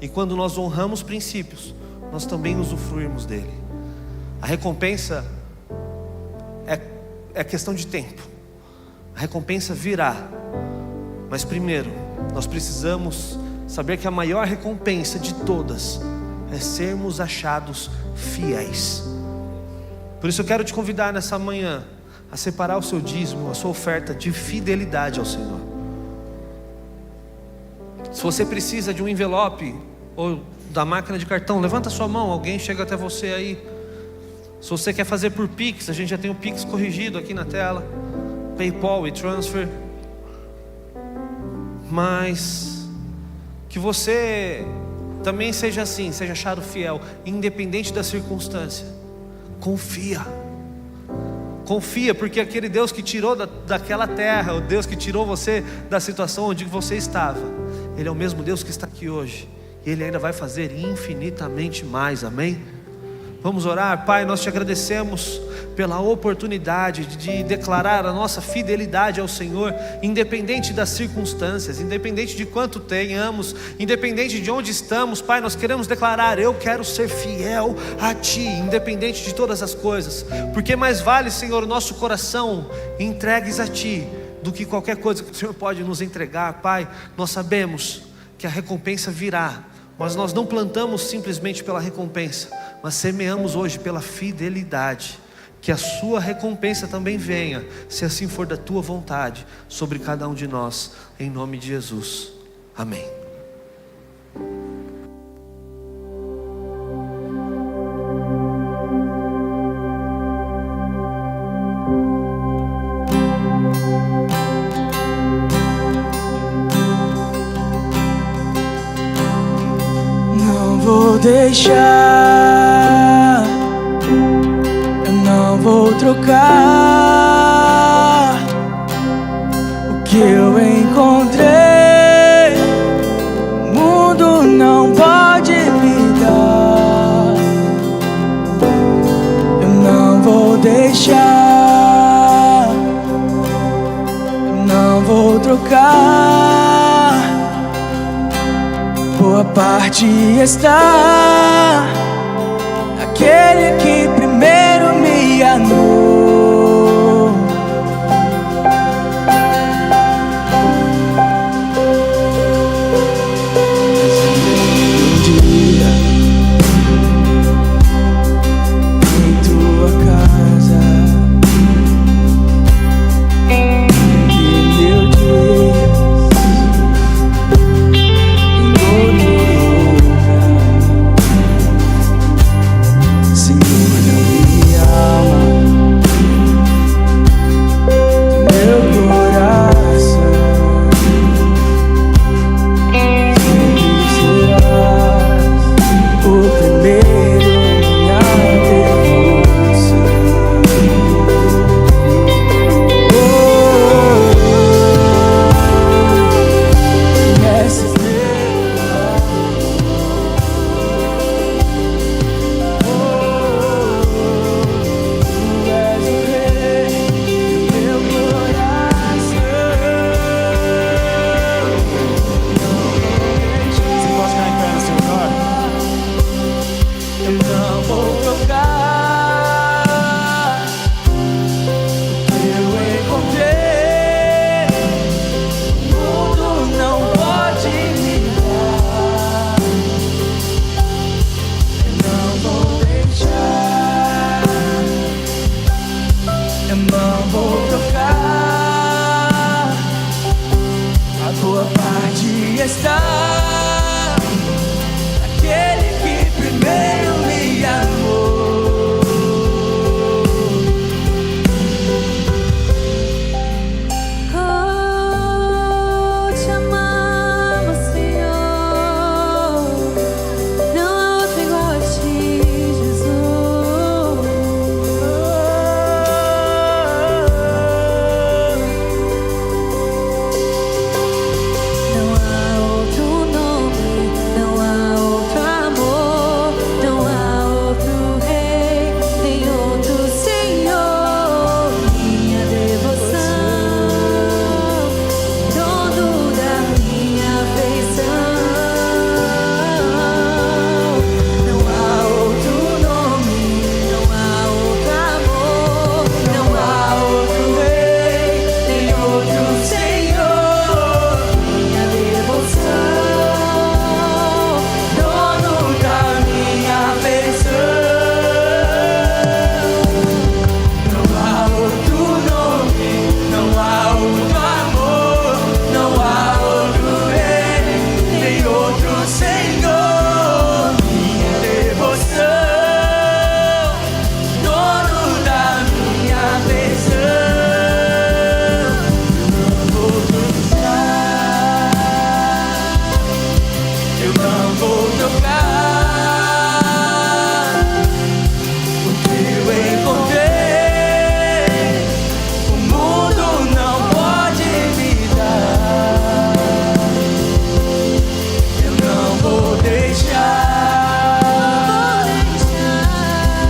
e quando nós honramos princípios, nós também usufruímos dele. A recompensa é questão de tempo, a recompensa virá, mas primeiro nós precisamos saber que a maior recompensa de todas é sermos achados fiéis. Por isso eu quero te convidar nessa manhã a separar o seu dízimo, a sua oferta de fidelidade ao Senhor. Se você precisa de um envelope ou da máquina de cartão, levanta sua mão, alguém chega até você aí. Se você quer fazer por Pix, a gente já tem o Pix corrigido aqui na tela, PayPal e Transfer. Mas que você também seja assim, seja achado fiel, independente da circunstância. Confia, porque aquele Deus que tirou daquela terra, o Deus que tirou você da situação onde você estava, Ele é o mesmo Deus que está aqui hoje, e Ele ainda vai fazer infinitamente mais, amém? Vamos orar. Pai, nós te agradecemos pela oportunidade de declarar a nossa fidelidade ao Senhor, independente das circunstâncias, independente de quanto tenhamos, independente de onde estamos. Pai, nós queremos declarar: eu quero ser fiel a Ti, independente de todas as coisas, porque mais vale, Senhor, o nosso coração entregues a Ti do que qualquer coisa que o Senhor pode nos entregar. Pai, nós sabemos que a recompensa virá, mas nós não plantamos simplesmente pela recompensa, mas semeamos hoje pela fidelidade. Que a sua recompensa também venha, se assim for da tua vontade, sobre cada um de nós, em nome de Jesus, amém. Não vou deixar, eu não vou trocar o que eu encontrei. O mundo não pode me dar. Eu não vou deixar, eu não vou trocar. Boa parte está aquele que primeiro me amou. Mas um dia em tua casa, e meu Deus em outro lugar. Senhor, onde está aquele que primeiro me amou? Oh, te amamos, Senhor. Não há outro igual a ti, Jesus. Não há outro nome, não há outro amor, não há outro rei, nem outro Senhor. Minha devoção, dono da minha afeição. Não há outro nome, não há outro amor, não há outro rei, nem outro Senhor. Minha devoção, dono da minha afeição. Não há outro nome, não há outro amor, não há outro rei, nem outro Senhor. Minha devoção, dono da minha afeição. Eu não vou trocar o que eu encontrei. O mundo não pode me dar. Eu não vou deixar.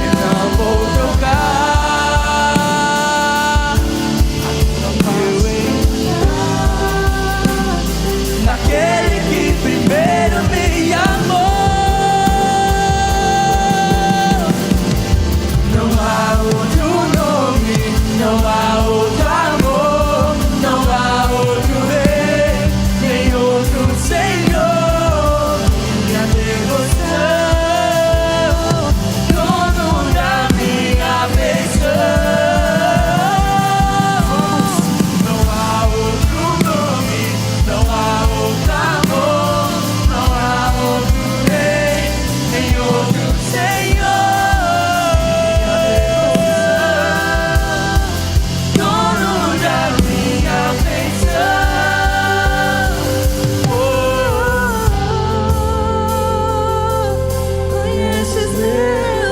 Eu não vou trocar o que eu encontrei naquele que primeiro me amou. Não há outro nome, não há outro amor, não há outro rei, nem outro Senhor. Minha devoção, dono da minha afeição. Não há outro nome, não há outro amor, não há outro rei, nem outro Senhor. Dono da minha afeição. Conheces meu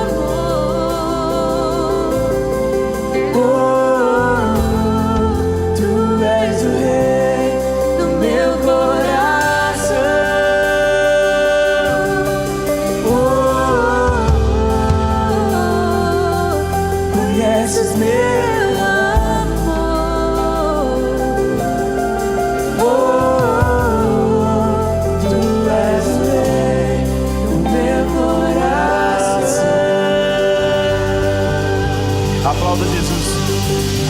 amor. Tu és o rei do meu coração. Conheces meu amor. Tu és o rei do meu coração. Aplauda Jesus.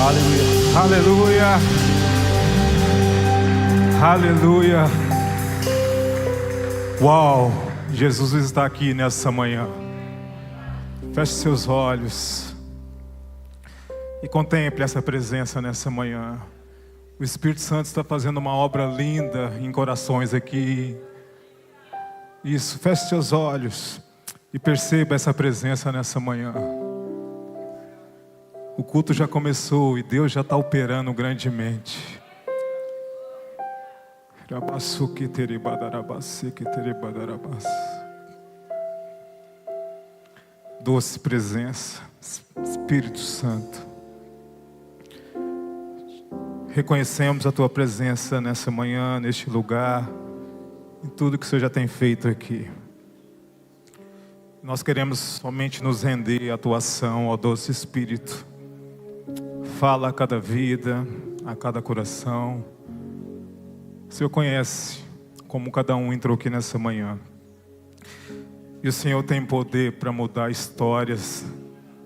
Aleluia. Aleluia. Aleluia. Uau, Jesus está aqui nessa manhã. Feche seus olhos e contemple essa presença nessa manhã. O Espírito Santo está fazendo uma obra linda em corações aqui. Isso, feche seus olhos e perceba essa presença nessa manhã. O culto já começou e Deus já está operando grandemente. Doce presença, Espírito Santo. Reconhecemos a Tua presença nessa manhã, neste lugar, em tudo que o Senhor já tem feito aqui. Nós queremos somente nos render à Tua ação, ó doce Espírito. Fala a cada vida, a cada coração. O Senhor conhece como cada um entrou aqui nessa manhã. E o Senhor tem poder para mudar histórias,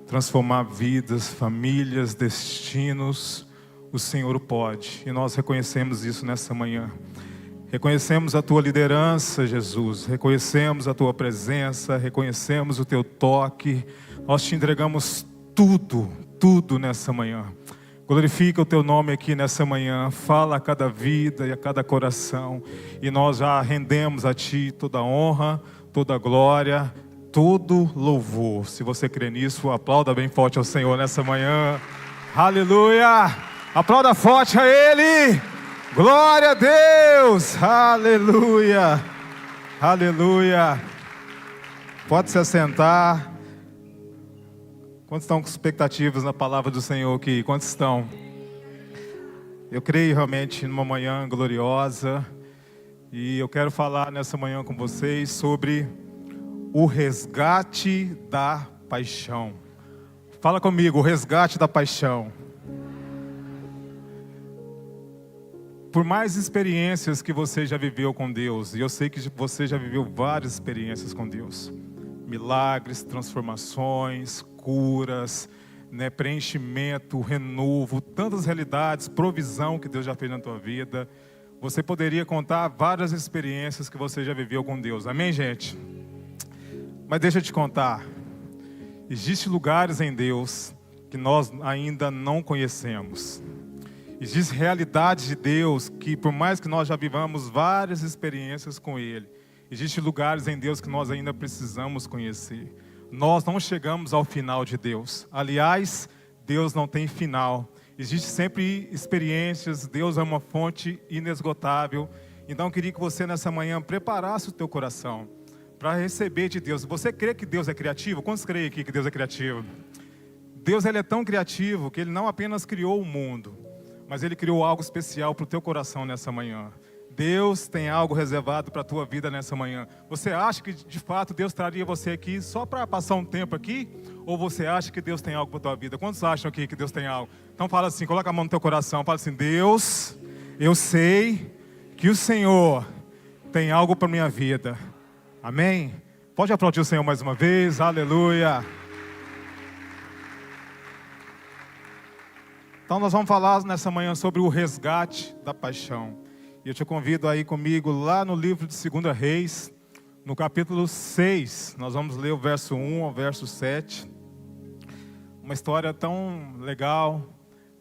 transformar vidas, famílias, destinos. O Senhor pode. E nós reconhecemos isso nessa manhã. Reconhecemos a Tua liderança, Jesus. Reconhecemos a Tua presença. Reconhecemos o Teu toque. Nós Te entregamos tudo nessa manhã. Glorifica o teu nome aqui nessa manhã, fala a cada vida e a cada coração, e nós já rendemos a ti toda honra, toda glória, todo louvor. Se você crê nisso, aplauda bem forte ao Senhor nessa manhã. Aleluia! Aplauda forte a Ele! Glória a Deus! Aleluia! Aleluia! Pode se assentar. Quantos estão com expectativas na palavra do Senhor aqui? Quantos estão? Eu creio realmente numa manhã gloriosa. E eu quero falar nessa manhã com vocês sobre o resgate da paixão. Fala comigo, o resgate da paixão. Por mais experiências que você já viveu com Deus, e eu sei que você já viveu várias experiências com Deus. Milagres, transformações, curas, né, preenchimento, renovo, tantas realidades, provisão que Deus já fez na tua vida. Você poderia contar várias experiências que você já viveu com Deus. Amém, gente? Mas deixa eu te contar. Existem lugares em Deus que nós ainda não conhecemos. Existem realidades de Deus que, por mais que nós já vivamos várias experiências com Ele, existem lugares em Deus que nós ainda precisamos conhecer. Nós não chegamos ao final de Deus. Aliás, Deus não tem final. Existem sempre experiências, Deus é uma fonte inesgotável. Então eu queria que você nessa manhã preparasse o teu coração para receber de Deus. Você crê que Deus é criativo? Quantos creem aqui que Deus é criativo? Deus ele é tão criativo que Ele não apenas criou o mundo, mas Ele criou algo especial para o teu coração nessa manhã. Deus tem algo reservado para a tua vida nessa manhã. Você acha que de fato Deus traria você aqui só para passar um tempo aqui? Ou você acha que Deus tem algo para a tua vida? Quantos acham aqui que Deus tem algo? Então fala assim, coloca a mão no teu coração, fala assim: Deus, eu sei que o Senhor tem algo para a minha vida. Amém? Pode aplaudir o Senhor mais uma vez, aleluia. Então nós vamos falar nessa manhã sobre o resgate da paixão. E eu te convido aí comigo lá no livro de 2 Reis, no capítulo 6. Nós vamos ler o verso 1 ao verso 7. Uma história tão legal.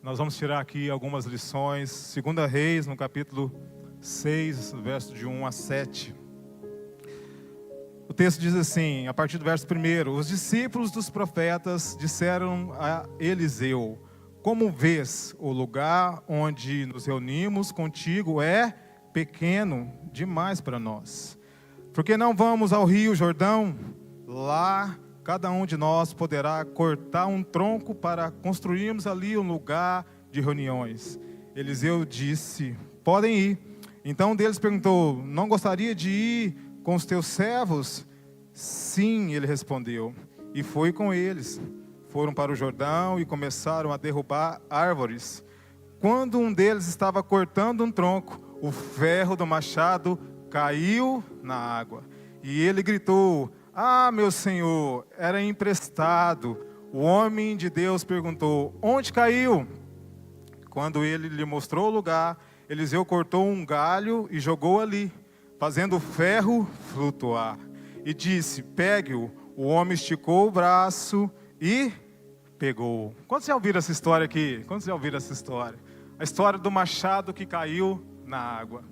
Nós vamos tirar aqui algumas lições. 2 Reis, no capítulo 6, verso de 1 a 7. O texto diz assim, a partir do verso 1: Os discípulos dos profetas disseram a Eliseu: Como vês, o lugar onde nos reunimos contigo é pequeno demais para nós. Por que não vamos ao rio Jordão? Lá cada um de nós poderá cortar um tronco para construirmos ali um lugar de reuniões. Eliseu disse: Podem ir. Então um deles perguntou: Não gostaria de ir com os teus servos? Sim, ele respondeu. E foi com eles. Foram para o Jordão e começaram a derrubar árvores. Quando um deles estava cortando um tronco, o ferro do machado caiu na água. E ele gritou: Ah, meu senhor, era emprestado. O homem de Deus perguntou: Onde caiu? Quando ele lhe mostrou o lugar, Eliseu cortou um galho e jogou ali, fazendo o ferro flutuar. E disse: Pegue-o. O homem esticou o braço e pegou. Quantos já ouviram essa história aqui? Quantos já ouviram essa história? A história do machado que caiu na água.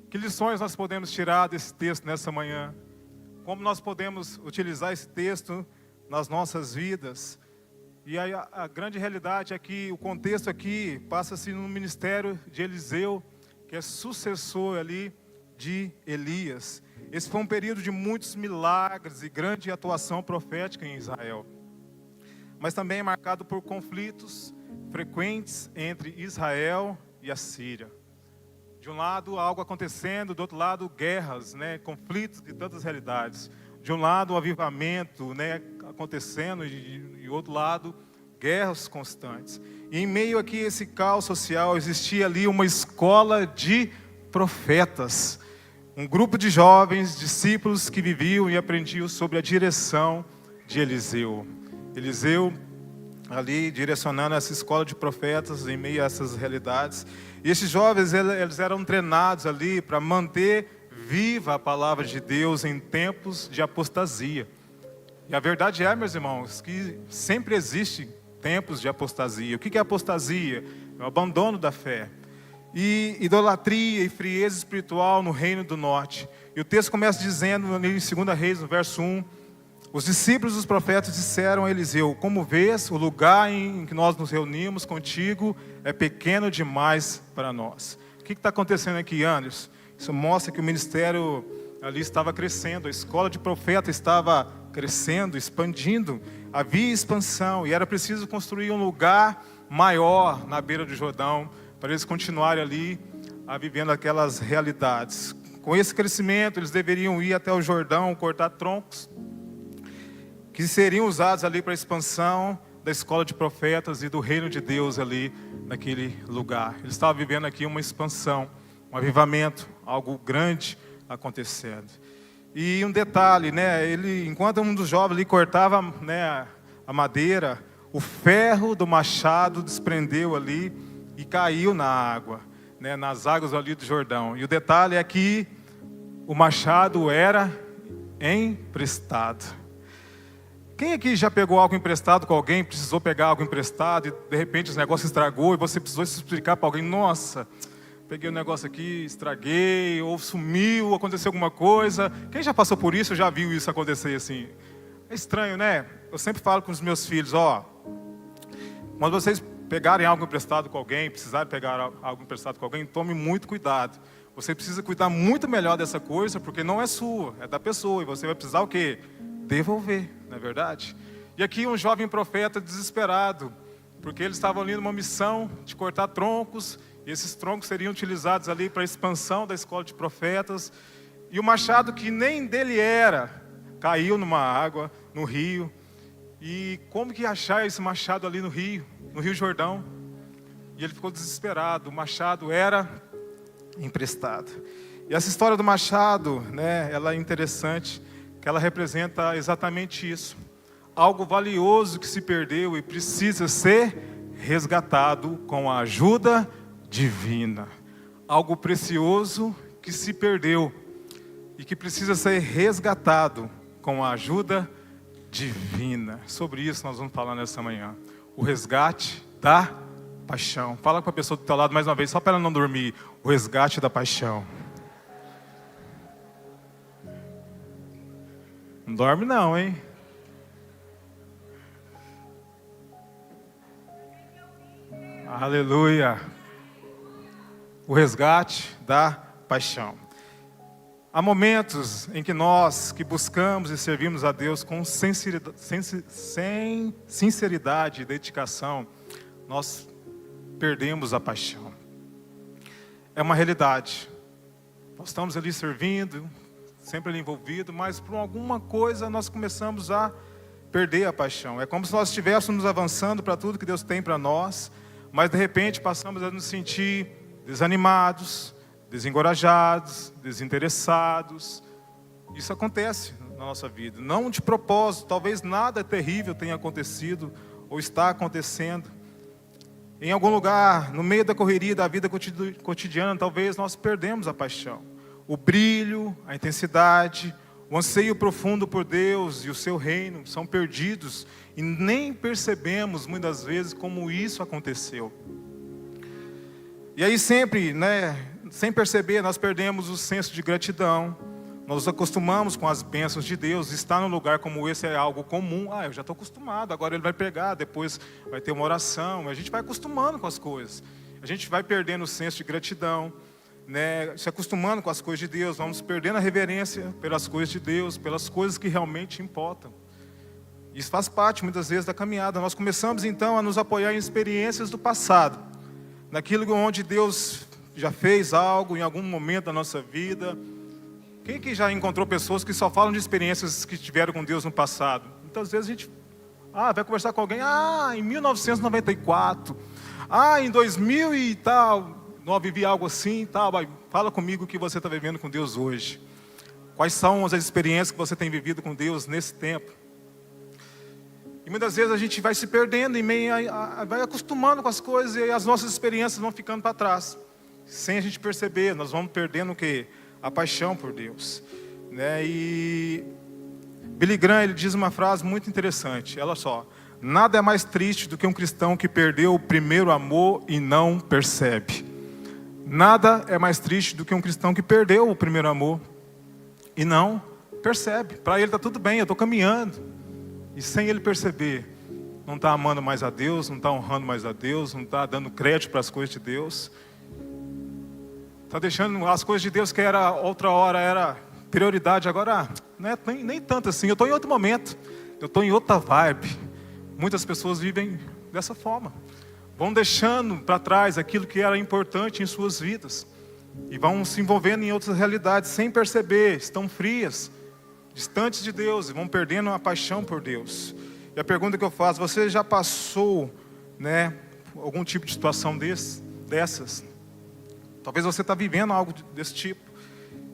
Que lições nós podemos tirar desse texto nessa manhã? Como nós podemos utilizar esse texto nas nossas vidas? E a grande realidade é que o contexto aqui passa-se no ministério de Eliseu, que é sucessor ali de Elias. Esse foi um período de muitos milagres e grande atuação profética em Israel. Mas também é marcado por conflitos frequentes entre Israel e a Síria. De um lado, algo acontecendo, do outro lado, guerras, conflitos de tantas realidades. De um lado, o avivamento acontecendo, e do outro lado, guerras constantes. E em meio aqui a esse caos social, existia ali uma escola de profetas. Um grupo de jovens, discípulos que viviam e aprendiam sobre a direção de Eliseu. Eliseu ali direcionando essa escola de profetas em meio a essas realidades. E esses jovens, eles eram treinados ali para manter viva a palavra de Deus em tempos de apostasia. E a verdade é, meus irmãos, que sempre existe tempos de apostasia. O que é apostasia? É o abandono da fé. E idolatria e frieza espiritual no reino do norte. E o texto começa dizendo, em 2 Reis, no verso 1, os discípulos dos profetas disseram a Eliseu: como vês, o lugar em que nós nos reunimos contigo é pequeno demais para nós. O que está acontecendo aqui, Anderson? Isso mostra que o ministério ali estava crescendo, a escola de profeta estava crescendo, expandindo, havia expansão e era preciso construir um lugar maior na beira do Jordão para eles continuarem ali vivendo aquelas realidades. Com esse crescimento, eles deveriam ir até o Jordão, cortar troncos que seriam usados ali para a expansão da escola de profetas e do reino de Deus ali naquele lugar. Eles estavam vivendo aqui uma expansão, um avivamento, algo grande acontecendo. E um detalhe, né? Enquanto um dos jovens ali cortava, né, a madeira, o ferro do machado desprendeu ali e caiu na água, né, nas águas ali do Jordão. E o detalhe é que o machado era emprestado. Quem aqui já pegou algo emprestado com alguém, precisou pegar algo emprestado e de repente os negócios estragou e você precisou se explicar para alguém: nossa, peguei um negócio aqui, estraguei, ou sumiu, aconteceu alguma coisa. Quem já passou por isso, já viu isso acontecer assim? É estranho, né? Eu sempre falo com os meus filhos, quando vocês pegarem algo emprestado com alguém, precisarem pegar algo emprestado com alguém, tome muito cuidado. Você precisa cuidar muito melhor dessa coisa, porque não é sua, é da pessoa, e você vai precisar o quê? Devolver, não é verdade? E aqui um jovem profeta desesperado, porque eles estavam ali numa missão de cortar troncos, e esses troncos seriam utilizados ali para a expansão da escola de profetas, e o machado que nem dele era, caiu numa água, no rio. E como que achar esse machado ali no Rio Jordão? E ele ficou desesperado, o machado era emprestado. E essa história do machado, né, ela é interessante, que ela representa exatamente isso. Algo valioso que se perdeu e precisa ser resgatado com a ajuda divina. Algo precioso que se perdeu e que precisa ser resgatado com a ajuda divina. Sobre isso nós vamos falar nessa manhã. O resgate da paixão. Fala com a pessoa do teu lado mais uma vez, só para ela não dormir. O resgate da paixão. Não dorme não, hein? Aleluia. O resgate da paixão. Há momentos em que nós que buscamos e servimos a Deus com sinceridade e dedicação, nós perdemos a paixão. É uma realidade. Nós estamos ali servindo, sempre ali envolvido, mas por alguma coisa nós começamos a perder a paixão. É como se nós estivéssemos avançando para tudo que Deus tem para nós, mas de repente passamos a nos sentir desanimados, desencorajados, desinteressados. Isso acontece na nossa vida, não de propósito, talvez nada terrível tenha acontecido ou está acontecendo. Em algum lugar, no meio da correria da vida cotidiana, talvez nós perdemos a paixão. O brilho, a intensidade, o anseio profundo por Deus e o seu reino são perdidos e nem percebemos muitas vezes como isso aconteceu. E aí sempre, sem perceber, nós perdemos o senso de gratidão. Nós nos acostumamos com as bênçãos de Deus. Estar num lugar como esse é algo comum. Eu já estou acostumado, agora Ele vai pegar, depois vai ter uma oração. A gente vai acostumando com as coisas. A gente vai perdendo o senso de gratidão, se acostumando com as coisas de Deus. Vamos perdendo a reverência pelas coisas de Deus, pelas coisas que realmente importam. Isso faz parte, muitas vezes, da caminhada. Nós começamos, então, a nos apoiar em experiências do passado. Naquilo onde Deus já fez algo em algum momento da nossa vida. Quem que já encontrou pessoas que só falam de experiências que tiveram com Deus no passado? Muitas vezes a gente vai conversar com alguém, em 1994, em 2000 e tal, não vivi algo assim e tal. Fala comigo o que você está vivendo com Deus hoje. Quais são as experiências que você tem vivido com Deus nesse tempo? E muitas vezes a gente vai se perdendo e vai acostumando com as coisas e as nossas experiências vão ficando para trás. Sem a gente perceber, nós vamos perdendo o quê? A paixão por Deus. E Billy Graham, ele diz uma frase muito interessante. Olha só. Nada é mais triste do que um cristão que perdeu o primeiro amor e não percebe. Nada é mais triste do que um cristão que perdeu o primeiro amor e não percebe. Para ele está tudo bem, eu estou caminhando. E sem ele perceber, não está amando mais a Deus, não está honrando mais a Deus, não está dando crédito para as coisas de Deus. Está deixando as coisas de Deus que era outra hora, era prioridade, agora não é nem tanto assim. Eu estou em outro momento, eu estou em outra vibe. Muitas pessoas vivem dessa forma. Vão deixando para trás aquilo que era importante em suas vidas. E vão se envolvendo em outras realidades sem perceber. Estão frias, distantes de Deus e vão perdendo a paixão por Deus. E a pergunta que eu faço, você já passou, algum tipo de situação dessas? Talvez você está vivendo algo desse tipo.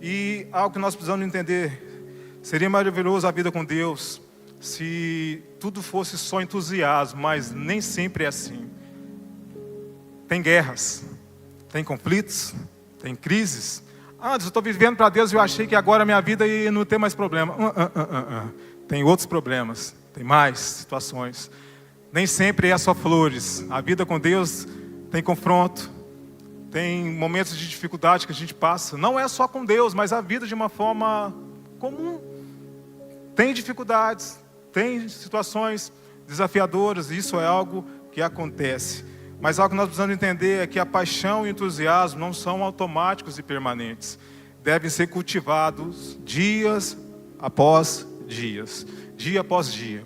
E algo que nós precisamos entender, seria maravilhoso a vida com Deus se tudo fosse só entusiasmo, mas nem sempre é assim. Tem guerras, tem conflitos, tem crises. Antes eu estou vivendo para Deus e eu achei que agora a minha vida ia não ter mais problema. Tem outros problemas, tem mais situações. Nem sempre é só flores. A vida com Deus tem confronto, tem momentos de dificuldade que a gente passa. Não é só com Deus, mas a vida de uma forma comum. Tem dificuldades, tem situações desafiadoras, e isso é algo que acontece. Mas algo que nós precisamos entender é que a paixão e o entusiasmo não são automáticos e permanentes. Devem ser cultivados dias após dias, dia após dia.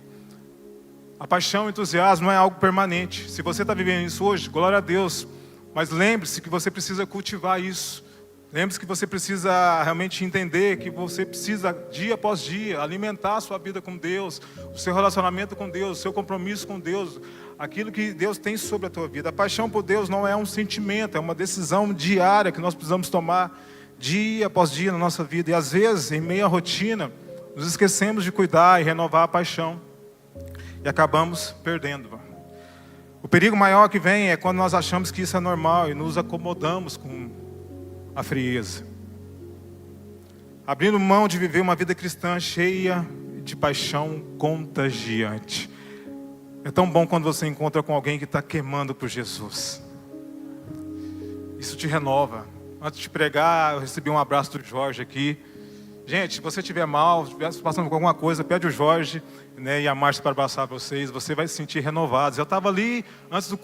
A paixão e o entusiasmo não é algo permanente. Se você está vivendo isso hoje, glória a Deus. Mas lembre-se que você precisa cultivar isso. Lembre-se que você precisa realmente entender que você precisa, dia após dia, alimentar a sua vida com Deus, o seu relacionamento com Deus, o seu compromisso com Deus, aquilo que Deus tem sobre a tua vida. A paixão por Deus não é um sentimento, é uma decisão diária que nós precisamos tomar dia após dia na nossa vida. E às vezes, em meio à rotina, nos esquecemos de cuidar e renovar a paixão. E acabamos perdendo. O perigo maior que vem é quando nós achamos que isso é normal e nos acomodamos com a frieza. Abrindo mão de viver uma vida cristã cheia de paixão contagiante. É tão bom quando você encontra com alguém que está queimando por Jesus. Isso te renova. Antes de pregar, eu recebi um abraço do Jorge aqui. Gente, se você estiver mal, se estiver passando por alguma coisa, pede o Jorge e a Márcia para abraçar vocês. Você vai se sentir renovado. Eu estava ali, antes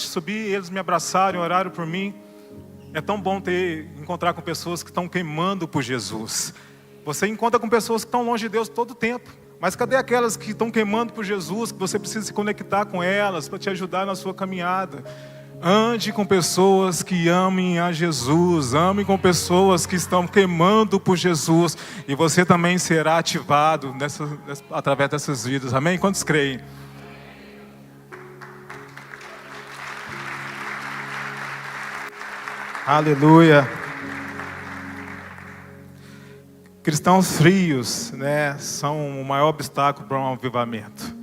de subir, eles me abraçaram, oraram por mim. É tão bom encontrar com pessoas que estão queimando por Jesus. Você encontra com pessoas que estão longe de Deus todo o tempo. Mas cadê aquelas que estão queimando por Jesus, que você precisa se conectar com elas para te ajudar na sua caminhada? Ande com pessoas que amem a Jesus, ame com pessoas que estão queimando por Jesus, e você também será ativado através dessas vidas. Amém? Quantos creem? Aleluia. Cristãos frios, são o maior obstáculo para um avivamento.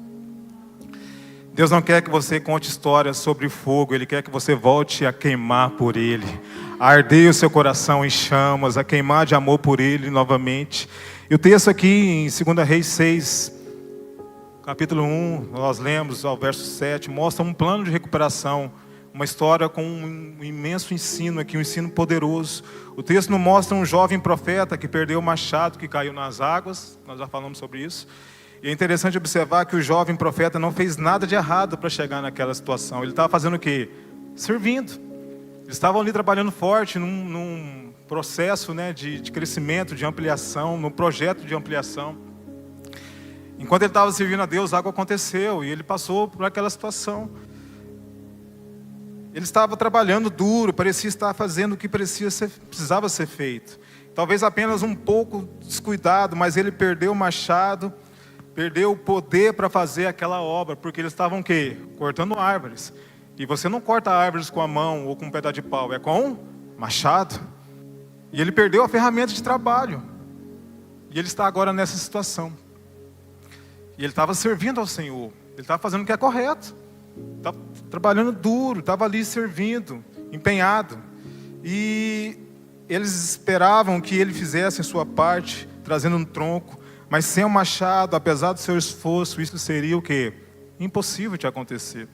Deus não quer que você conte histórias sobre fogo, Ele quer que você volte a queimar por Ele, a arder o seu coração em chamas, a queimar de amor por Ele novamente. E o texto aqui em 2 Reis 6, capítulo 1, nós lemos ao verso 7, mostra um plano de recuperação, uma história com um imenso ensino aqui, um ensino poderoso. O texto nos mostra um jovem profeta que perdeu o machado, que caiu nas águas, nós já falamos sobre isso. E é interessante observar que o jovem profeta não fez nada de errado para chegar naquela situação. Ele estava fazendo o quê? Servindo. Eles estavam ali trabalhando forte num processo de crescimento, de ampliação, num projeto de ampliação. Enquanto ele estava servindo a Deus, algo aconteceu e ele passou por aquela situação. Ele estava trabalhando duro, parecia estar fazendo o que precisava ser feito. Talvez apenas um pouco descuidado, mas ele perdeu o machado, perdeu o poder para fazer aquela obra, porque eles estavam o quê? Cortando árvores. E você não corta árvores com a mão ou com um pedaço de pau, é com machado. E ele perdeu a ferramenta de trabalho. E ele está agora nessa situação. E ele estava servindo ao Senhor. Ele estava fazendo o que é correto. Estava trabalhando duro, estava ali servindo, empenhado. E eles esperavam que ele fizesse a sua parte, trazendo um tronco. Mas sem o machado, apesar do seu esforço, isso seria o quê? Impossível de acontecer.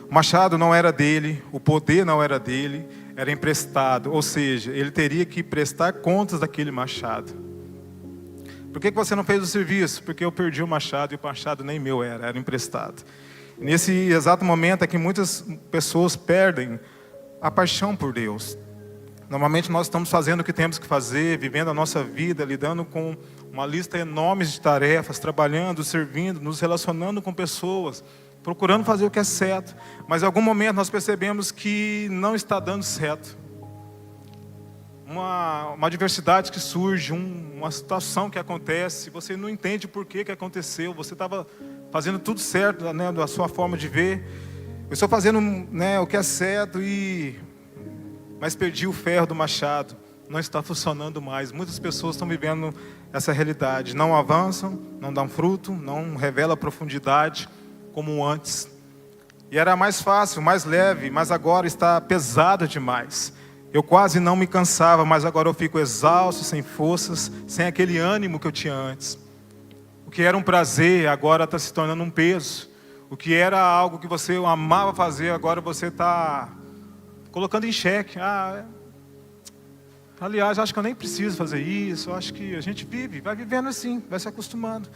O machado não era dele, o poder não era dele, era emprestado. Ou seja, ele teria que prestar contas daquele machado. Por que você não fez o serviço? Porque eu perdi o machado e o machado nem meu era emprestado. Nesse exato momento é que muitas pessoas perdem a paixão por Deus. Normalmente nós estamos fazendo o que temos que fazer, vivendo a nossa vida, lidando com uma lista enorme de tarefas, trabalhando, servindo, nos relacionando com pessoas, procurando fazer o que é certo. Mas em algum momento nós percebemos que não está dando certo. Uma adversidade que surge, uma situação que acontece, você não entende por que aconteceu, você estava fazendo tudo certo, né, da sua forma de ver. Eu estou fazendo, né, o que é certo, mas perdi o ferro do machado, não está funcionando mais. Muitas pessoas estão vivendo essa realidade, não avançam, não dão fruto, não revelam a profundidade como antes. E era mais fácil, mais leve, mas agora está pesado demais. Eu quase não me cansava, mas agora eu fico exausto, sem forças, sem aquele ânimo que eu tinha antes. O que era um prazer, agora está se tornando um peso. O que era algo que você amava fazer, agora você está colocando em xeque. Aliás, acho que eu nem preciso fazer isso. Acho que a gente vai vivendo assim, vai se acostumando.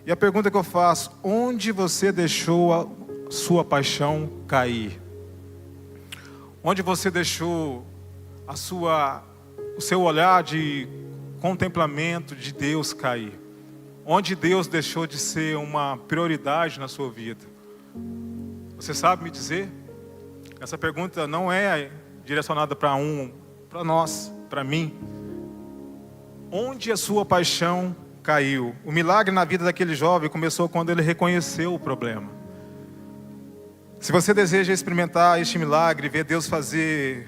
E a pergunta que eu faço: onde você deixou a sua paixão cair? Onde você deixou o seu olhar de contemplamento de Deus cair? Onde Deus deixou de ser uma prioridade na sua vida? Você sabe me dizer? Essa pergunta não é direcionada para nós, para mim. Onde a sua paixão caiu? O milagre na vida daquele jovem começou quando ele reconheceu o problema. Se você deseja experimentar este milagre, ver Deus fazer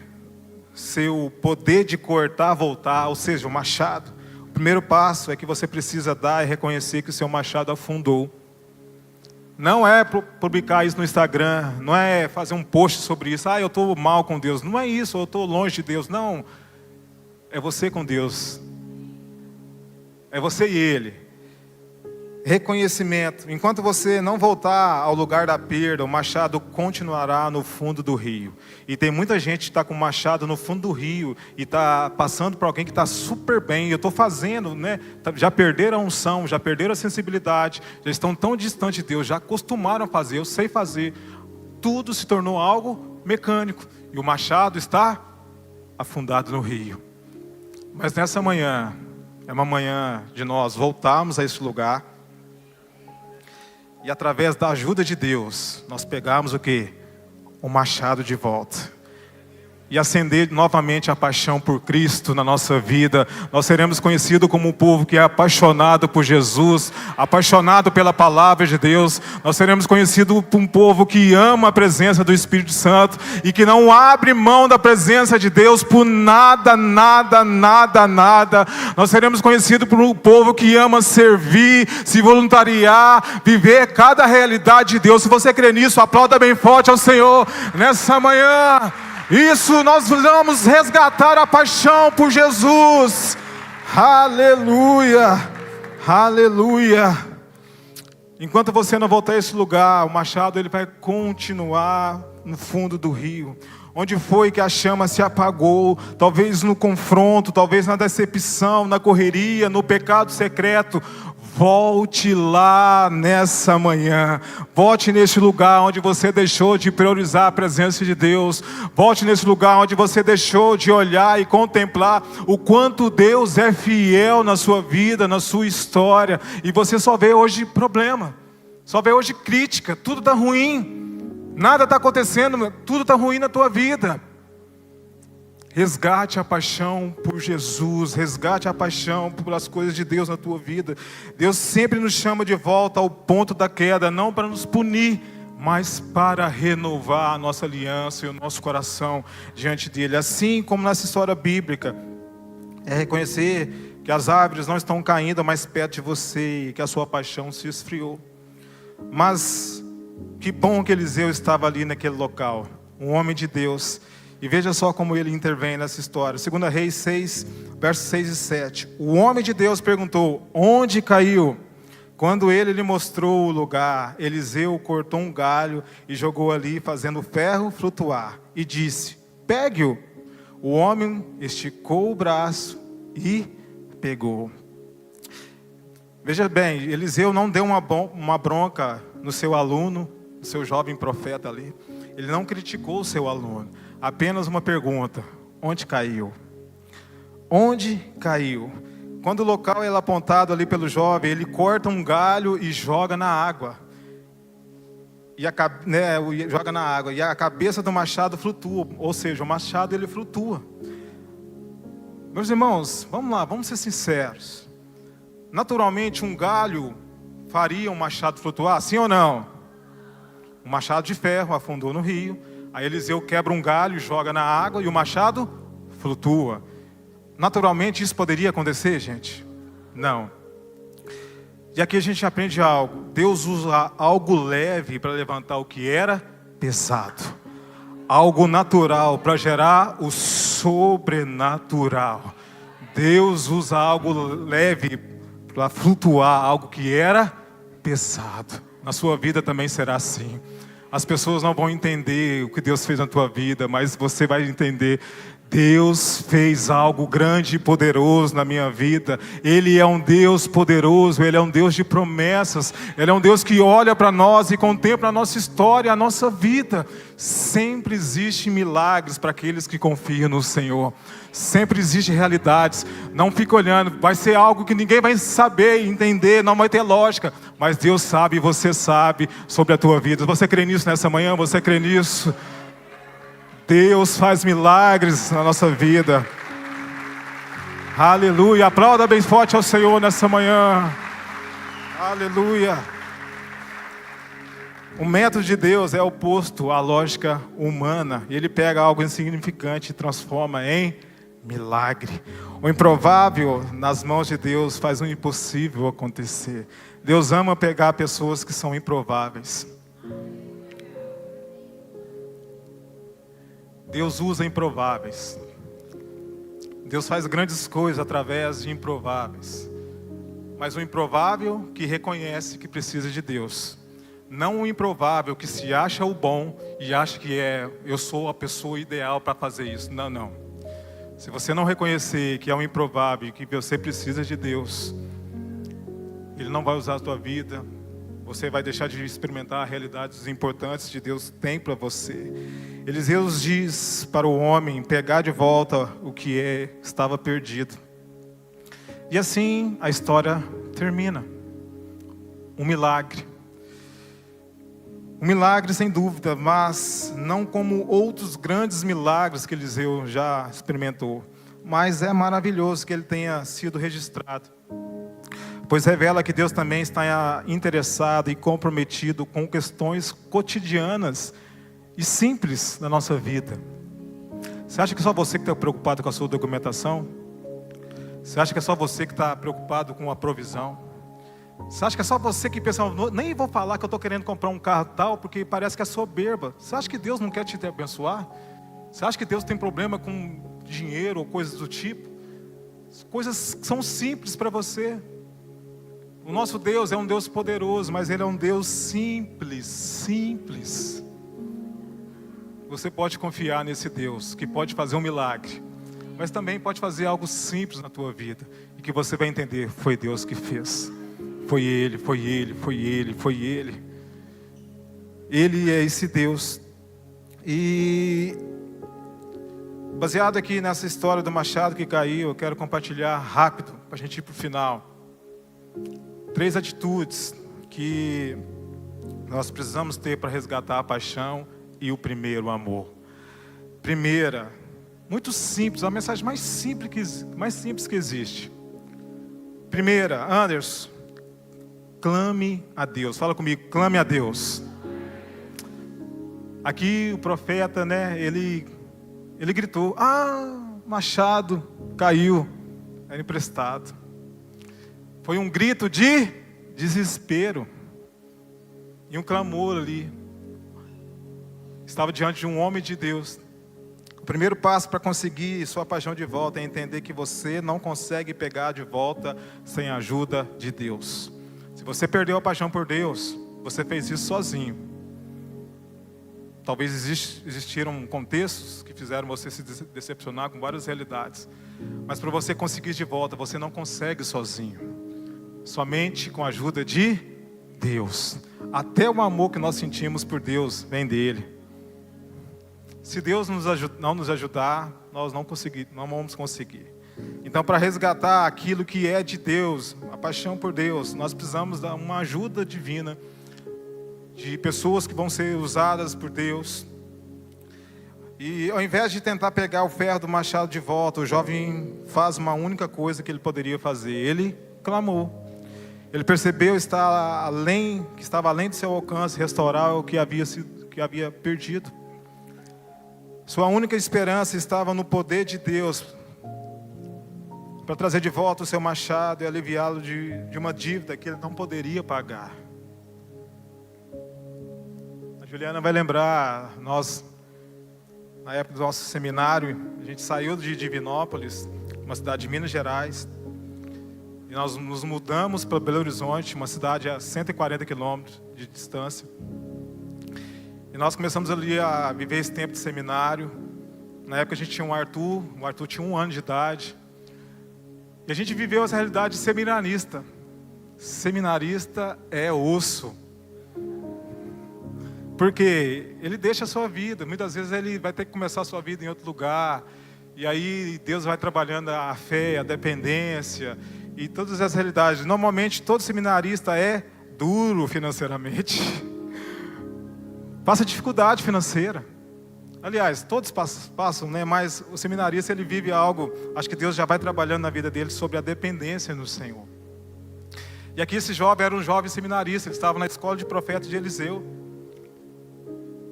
seu poder de cortar voltar, ou seja, o machado, o primeiro passo é que você precisa dar e reconhecer que o seu machado afundou. Não é publicar isso no Instagram, não é fazer um post sobre isso. Eu estou mal com Deus. Não é isso, eu estou longe de Deus. Não, é você com Deus. É você e Ele. Reconhecimento. Enquanto você não voltar ao lugar da perda, o machado continuará no fundo do rio. E tem muita gente que está com o machado no fundo do rio e está passando por alguém que está super bem. Eu estou fazendo, né? Já perderam a unção, já perderam a sensibilidade, já estão tão distantes de Deus, já acostumaram a fazer, eu sei fazer. Tudo se tornou algo mecânico e o machado está afundado no rio. Mas nessa manhã, é uma manhã de nós voltarmos a esse lugar. E através da ajuda de Deus, nós pegarmos o quê? O machado de volta. E acender novamente a paixão por Cristo na nossa vida. Nós seremos conhecidos como um povo que é apaixonado por Jesus, apaixonado pela palavra de Deus. Nós seremos conhecidos como um povo que ama a presença do Espírito Santo e que não abre mão da presença de Deus por nada, nada, nada, nada. Nós seremos conhecidos por um povo que ama servir, se voluntariar, viver cada realidade de Deus. Se você crê nisso, aplauda bem forte ao Senhor nessa manhã. Isso, nós vamos resgatar a paixão por Jesus. Aleluia, aleluia. Enquanto você não voltar a esse lugar, o machado ele vai continuar no fundo do rio. Onde foi que a chama se apagou? Talvez no confronto, talvez na decepção, na correria, no pecado secreto. Volte lá nessa manhã. Volte nesse lugar onde você deixou de priorizar a presença de Deus. Volte nesse lugar onde você deixou de olhar e contemplar o quanto Deus é fiel na sua vida, na sua história. E você só vê hoje problema, só vê hoje crítica, tudo está ruim, nada está acontecendo, tudo está ruim na tua vida. Resgate a paixão por Jesus, resgate a paixão pelas coisas de Deus na tua vida. Deus sempre nos chama de volta ao ponto da queda, não para nos punir, mas para renovar a nossa aliança e o nosso coração diante dele. Assim como nessa história bíblica, é reconhecer que as árvores não estão caindo mais perto de você e que a sua paixão se esfriou. Mas que bom que Eliseu estava ali naquele local, um homem de Deus. E veja só como ele intervém nessa história. 2 Reis 6, versos 6 e 7. O homem de Deus perguntou: onde caiu? Quando ele lhe mostrou o lugar, Eliseu cortou um galho e jogou ali, fazendo o ferro flutuar. E disse: pegue-o. O homem esticou o braço e pegou. Veja bem, Eliseu não deu uma bronca no seu aluno, no seu jovem profeta ali. Ele não criticou o seu aluno. Apenas uma pergunta: onde caiu? Onde caiu? Quando o local é apontado ali pelo jovem, ele corta um galho e joga na água. Joga na água. E a cabeça do machado flutua. Ou seja, o machado ele flutua. Meus irmãos, vamos lá, vamos ser sinceros. Naturalmente, um galho faria um machado flutuar? Sim ou não? Um machado de ferro afundou no rio. Aí Eliseu quebra um galho, joga na água e o machado flutua. Naturalmente isso poderia acontecer, gente? Não. E aqui a gente aprende algo. Deus usa algo leve para levantar o que era pesado. Algo natural para gerar o sobrenatural. Deus usa algo leve para flutuar algo que era pesado. Na sua vida também será assim. As pessoas não vão entender o que Deus fez na tua vida, mas você vai entender. Deus fez algo grande e poderoso na minha vida. Ele é um Deus poderoso, Ele é um Deus de promessas. Ele é um Deus que olha para nós e contempla a nossa história, a nossa vida. Sempre existem milagres para aqueles que confiam no Senhor. Sempre existem realidades. Não fique olhando, vai ser algo que ninguém vai saber, entender, não vai ter lógica. Mas Deus sabe e você sabe sobre a tua vida. Você crê nisso nessa manhã? Você crê nisso? Deus faz milagres na nossa vida. Aleluia. Aplauda bem forte ao Senhor nessa manhã. Aleluia. O método de Deus é oposto à lógica humana. Ele pega algo insignificante e transforma em milagre. O improvável nas mãos de Deus faz o impossível acontecer. Deus ama pegar pessoas que são improváveis. Deus usa improváveis. Deus faz grandes coisas através de improváveis. Mas o improvável que reconhece que precisa de Deus. Não o improvável que se acha o bom e acha que eu sou a pessoa ideal para fazer isso. Não, não. Se você não reconhecer que é um improvável e que você precisa de Deus, Ele não vai usar a tua vida. Você vai deixar de experimentar realidades importantes que Deus tem para você. Eliseu diz para o homem pegar de volta o que estava perdido. E assim a história termina. Um milagre. Um milagre sem dúvida, mas não como outros grandes milagres que Eliseu já experimentou. Mas é maravilhoso que ele tenha sido registrado. Pois revela que Deus também está interessado e comprometido com questões cotidianas e simples da nossa vida. Você acha que é só você que está preocupado com a sua documentação? Você acha que é só você que está preocupado com a provisão? Você acha que é só você que pensa, nem vou falar que eu estou querendo comprar um carro tal, porque parece que é soberba. Você acha que Deus não quer te abençoar? Você acha que Deus tem problema com dinheiro ou coisas do tipo? Coisas que são simples para você. O nosso Deus é um Deus poderoso, mas Ele é um Deus simples, simples. Você pode confiar nesse Deus, que pode fazer um milagre, mas também pode fazer algo simples na tua vida, e que você vai entender, foi Deus que fez. Foi Ele, foi Ele, foi Ele, foi Ele. Ele é esse Deus. E baseado aqui nessa história do machado que caiu, eu quero compartilhar rápido, para a gente ir para o final. 3 atitudes que nós precisamos ter para resgatar a paixão e o primeiro amor. Primeira, muito simples, a mensagem mais simples que existe. Primeira, Anderson, clame a Deus. Fala comigo, clame a Deus. Aqui o profeta, ele gritou, machado caiu, era emprestado. Foi um grito de desespero e um clamor ali. Estava diante de um homem de Deus. O primeiro passo para conseguir sua paixão de volta é entender que você não consegue pegar de volta sem a ajuda de Deus. Se você perdeu a paixão por Deus, você fez isso sozinho. Talvez existiram contextos que fizeram você se decepcionar com várias realidades. Mas para você conseguir de volta, você não consegue sozinho. Somente com a ajuda de Deus. Até o amor que nós sentimos por Deus vem dele. Se Deus não nos ajudar, nós não vamos conseguir. Então, para resgatar aquilo que é de Deus, a paixão por Deus, nós precisamos de uma ajuda divina, de pessoas que vão ser usadas por Deus. E ao invés de tentar pegar o ferro do machado de volta, o jovem faz uma única coisa que ele poderia fazer. Ele clamou. Ele percebeu que estava além do seu alcance restaurar o que havia perdido. Sua única esperança estava no poder de Deus para trazer de volta o seu machado e aliviá-lo de uma dívida que ele não poderia pagar. A Juliana vai lembrar, nós, na época do nosso seminário, a gente saiu de Divinópolis, uma cidade de Minas Gerais, e nós nos mudamos para Belo Horizonte, uma cidade a 140 quilômetros de distância. E nós começamos ali a viver esse tempo de seminário. Na época a gente tinha o Arthur tinha 1 ano de idade. E a gente viveu essa realidade de seminarista. Seminarista é osso. Porque ele deixa a sua vida. Muitas vezes ele vai ter que começar a sua vida em outro lugar. E aí Deus vai trabalhando a fé, a dependência e todas as realidades. Normalmente todo seminarista é duro financeiramente. Passa dificuldade financeira. Aliás, todos passam, né? Mas o seminarista, ele vive algo, acho que Deus já vai trabalhando na vida dele sobre a dependência no Senhor. E aqui esse jovem era um jovem seminarista, ele estava na escola de profeta de Eliseu.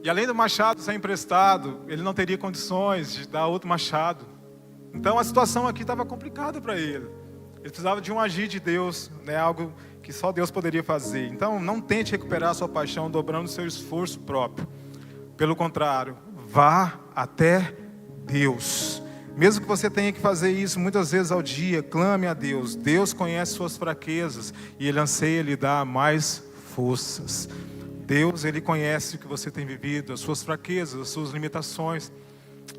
E além do machado ser emprestado, ele não teria condições de dar outro machado. Então a situação aqui estava complicada para ele. Ele precisava de um agir de Deus, né? Algo que só Deus poderia fazer. Então não tente recuperar a sua paixão dobrando o seu esforço próprio. Pelo contrário, vá até Deus. Mesmo que você tenha que fazer isso muitas vezes ao dia, clame a Deus. Deus conhece suas fraquezas e Ele anseia lhe dar mais forças. Deus, Ele conhece o que você tem vivido, as suas fraquezas, as suas limitações.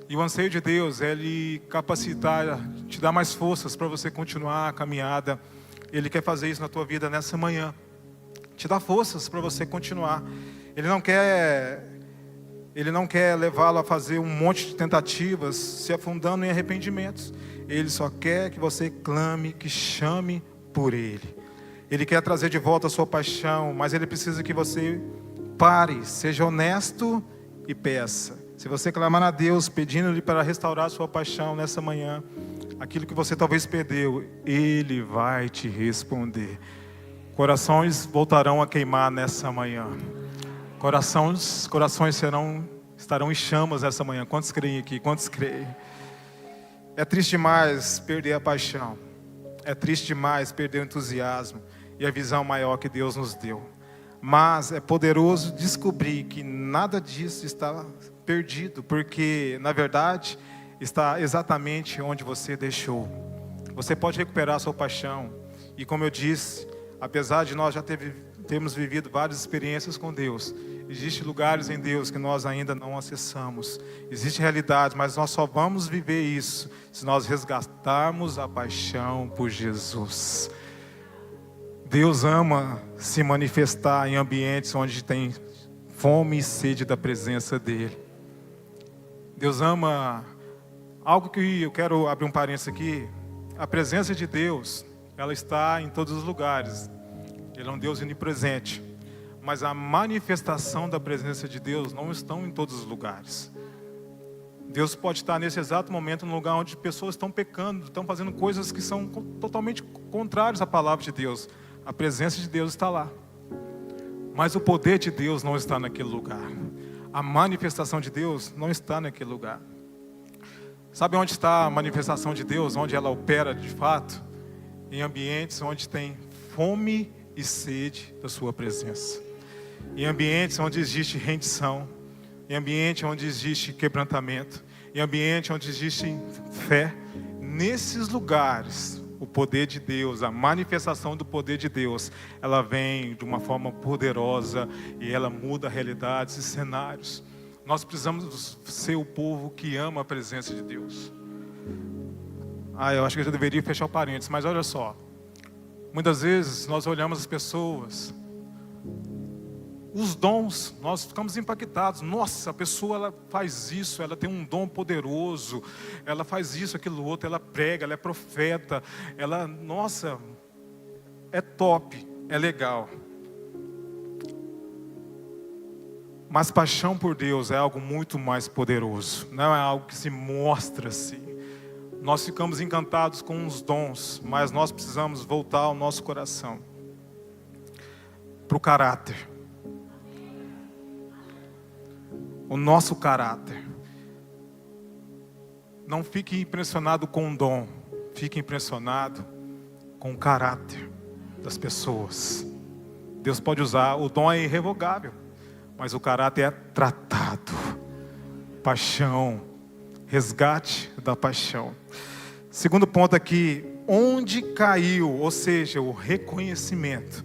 E o anseio de Deus é Ele capacitar, te dar mais forças para você continuar a caminhada. Ele quer fazer isso na tua vida nessa manhã. Te dá forças para você continuar. Ele não quer levá-lo a fazer um monte de tentativas, se afundando em arrependimentos. Ele só quer que você clame, que chame por Ele. Ele quer trazer de volta a sua paixão, mas Ele precisa que você pare, seja honesto e peça. Se você clamar a Deus, pedindo-lhe para restaurar a sua paixão nessa manhã, aquilo que você talvez perdeu, Ele vai te responder. Corações voltarão a queimar nessa manhã. Corações estarão em chamas nessa manhã. Quantos creem aqui? Quantos creem? É triste demais perder a paixão. É triste demais perder o entusiasmo e a visão maior que Deus nos deu. Mas é poderoso descobrir que nada disso está perdido, porque, na verdade, está exatamente onde você deixou. Você pode recuperar a sua paixão. E como eu disse, apesar de nós já termos vivido várias experiências com Deus, existem lugares em Deus que nós ainda não acessamos. Existem realidades, mas nós só vamos viver isso se nós resgatarmos a paixão por Jesus. Deus ama se manifestar em ambientes onde tem fome e sede da presença dEle. Deus ama algo que eu quero abrir um parênteses aqui. A presença de Deus, ela está em todos os lugares. Ele é um Deus onipresente. Mas a manifestação da presença de Deus não estão em todos os lugares. Deus pode estar nesse exato momento num lugar onde pessoas estão pecando, estão fazendo coisas que são totalmente contrárias à palavra de Deus. A presença de Deus está lá. Mas o poder de Deus não está naquele lugar. A manifestação de Deus não está naquele lugar. Sabe onde está a manifestação de Deus? Onde ela opera de fato? Em ambientes onde tem fome e sede da sua presença. Em ambientes onde existe rendição. Em ambiente onde existe quebrantamento. Em ambiente onde existe fé. Nesses lugares, o poder de Deus, a manifestação do poder de Deus, ela vem de uma forma poderosa e ela muda realidades e cenários. Nós precisamos ser o povo que ama a presença de Deus. Eu acho que eu já deveria fechar o parênteses, mas olha só. Muitas vezes nós olhamos as pessoas, os dons, nós ficamos impactados. Nossa, a pessoa ela faz isso, ela tem um dom poderoso, ela faz isso, aquilo outro, ela prega, ela é profeta, ela, nossa, é top, é legal. Mas paixão por Deus é algo muito mais poderoso, não é algo que se mostra assim. Nós ficamos encantados com os dons, mas nós precisamos voltar ao nosso coração, para o caráter. O nosso caráter. Não fique impressionado com o dom, fique impressionado com o caráter das pessoas. Deus pode usar, o dom é irrevogável, mas o caráter é tratado. Paixão, resgate da paixão. Segundo ponto aqui, onde caiu, ou seja, o reconhecimento.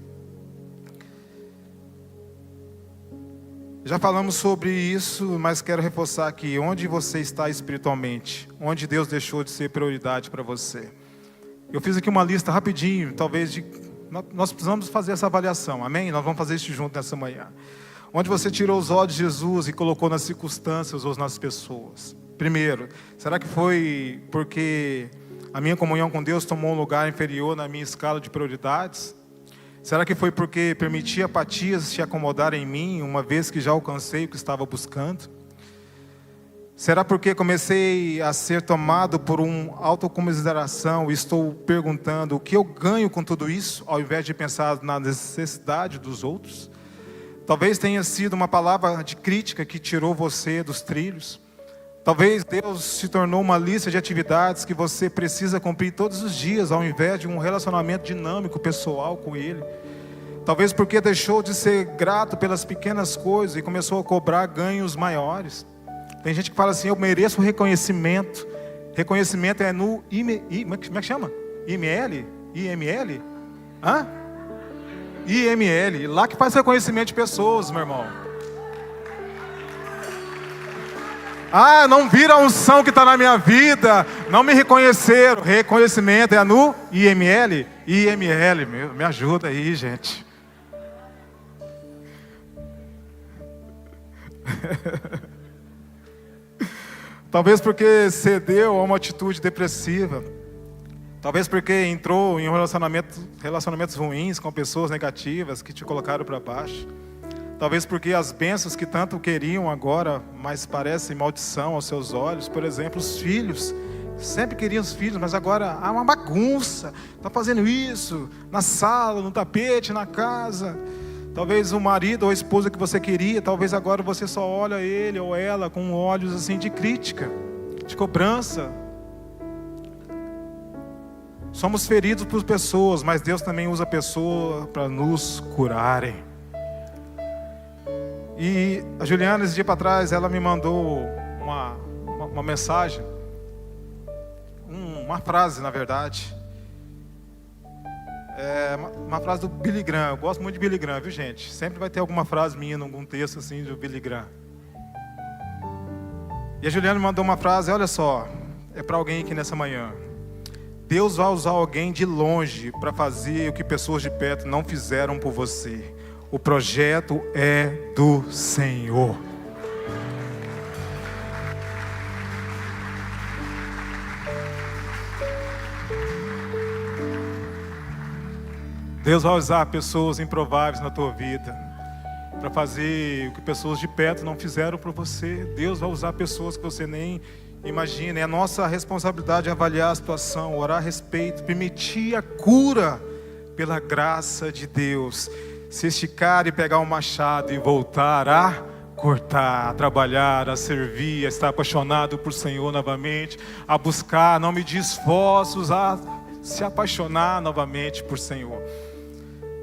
Já falamos sobre isso, mas quero reforçar aqui, onde você está espiritualmente, onde Deus deixou de ser prioridade para você. Eu fiz aqui uma lista rapidinho, talvez nós precisamos fazer essa avaliação, amém? Nós vamos fazer isso junto nessa manhã. Onde você tirou os olhos de Jesus e colocou nas circunstâncias ou nas pessoas. Primeiro, será que foi porque a minha comunhão com Deus tomou um lugar inferior na minha escala de prioridades? Será que foi porque permiti apatias se acomodarem em mim, uma vez que já alcancei o que estava buscando? Será porque comecei a ser tomado por uma autocomiseração e estou perguntando o que eu ganho com tudo isso, ao invés de pensar na necessidade dos outros? Talvez tenha sido uma palavra de crítica que tirou você dos trilhos. Talvez Deus se tornou uma lista de atividades que você precisa cumprir todos os dias, ao invés de um relacionamento dinâmico, pessoal com Ele. Talvez porque deixou de ser grato pelas pequenas coisas e começou a cobrar ganhos maiores. Tem gente que fala assim, eu mereço reconhecimento. Reconhecimento é no como é que chama? IML? IML? Hã? IML. Lá que faz reconhecimento de pessoas, meu irmão. Não vira a unção que está na minha vida, não me reconheceram. Reconhecimento é no IML? IML, me ajuda aí, gente. Talvez porque cedeu a uma atitude depressiva. Talvez porque entrou em relacionamentos ruins com pessoas negativas que te colocaram para baixo. Talvez porque as bênçãos que tanto queriam agora, mas parecem maldição aos seus olhos. Por exemplo, os filhos. Sempre queriam os filhos, mas agora há uma bagunça. Está fazendo isso na sala, no tapete, na casa. Talvez o marido ou a esposa que você queria, talvez agora você só olha ele ou ela com olhos assim de crítica, de cobrança. Somos feridos por pessoas, mas Deus também usa pessoas para nos curarem. E a Juliana, esse dia para trás, ela me mandou uma mensagem, uma frase, na verdade. Uma frase do Billy Graham. Eu gosto muito de Billy Graham, viu, gente? Sempre vai ter alguma frase minha, algum texto assim do Billy Graham. E a Juliana me mandou uma frase, olha só, é para alguém aqui nessa manhã. Deus vai usar alguém de longe para fazer o que pessoas de perto não fizeram por você. O projeto é do Senhor. Deus vai usar pessoas improváveis na tua vida para fazer o que pessoas de perto não fizeram por você. Deus vai usar pessoas que você nem imagina. É a nossa responsabilidade avaliar a situação, orar a respeito, permitir a cura pela graça de Deus. Se esticar e pegar um machado e voltar a cortar, a trabalhar, a servir, a estar apaixonado por Senhor novamente, a buscar, não medir esforços, a se apaixonar novamente por Senhor.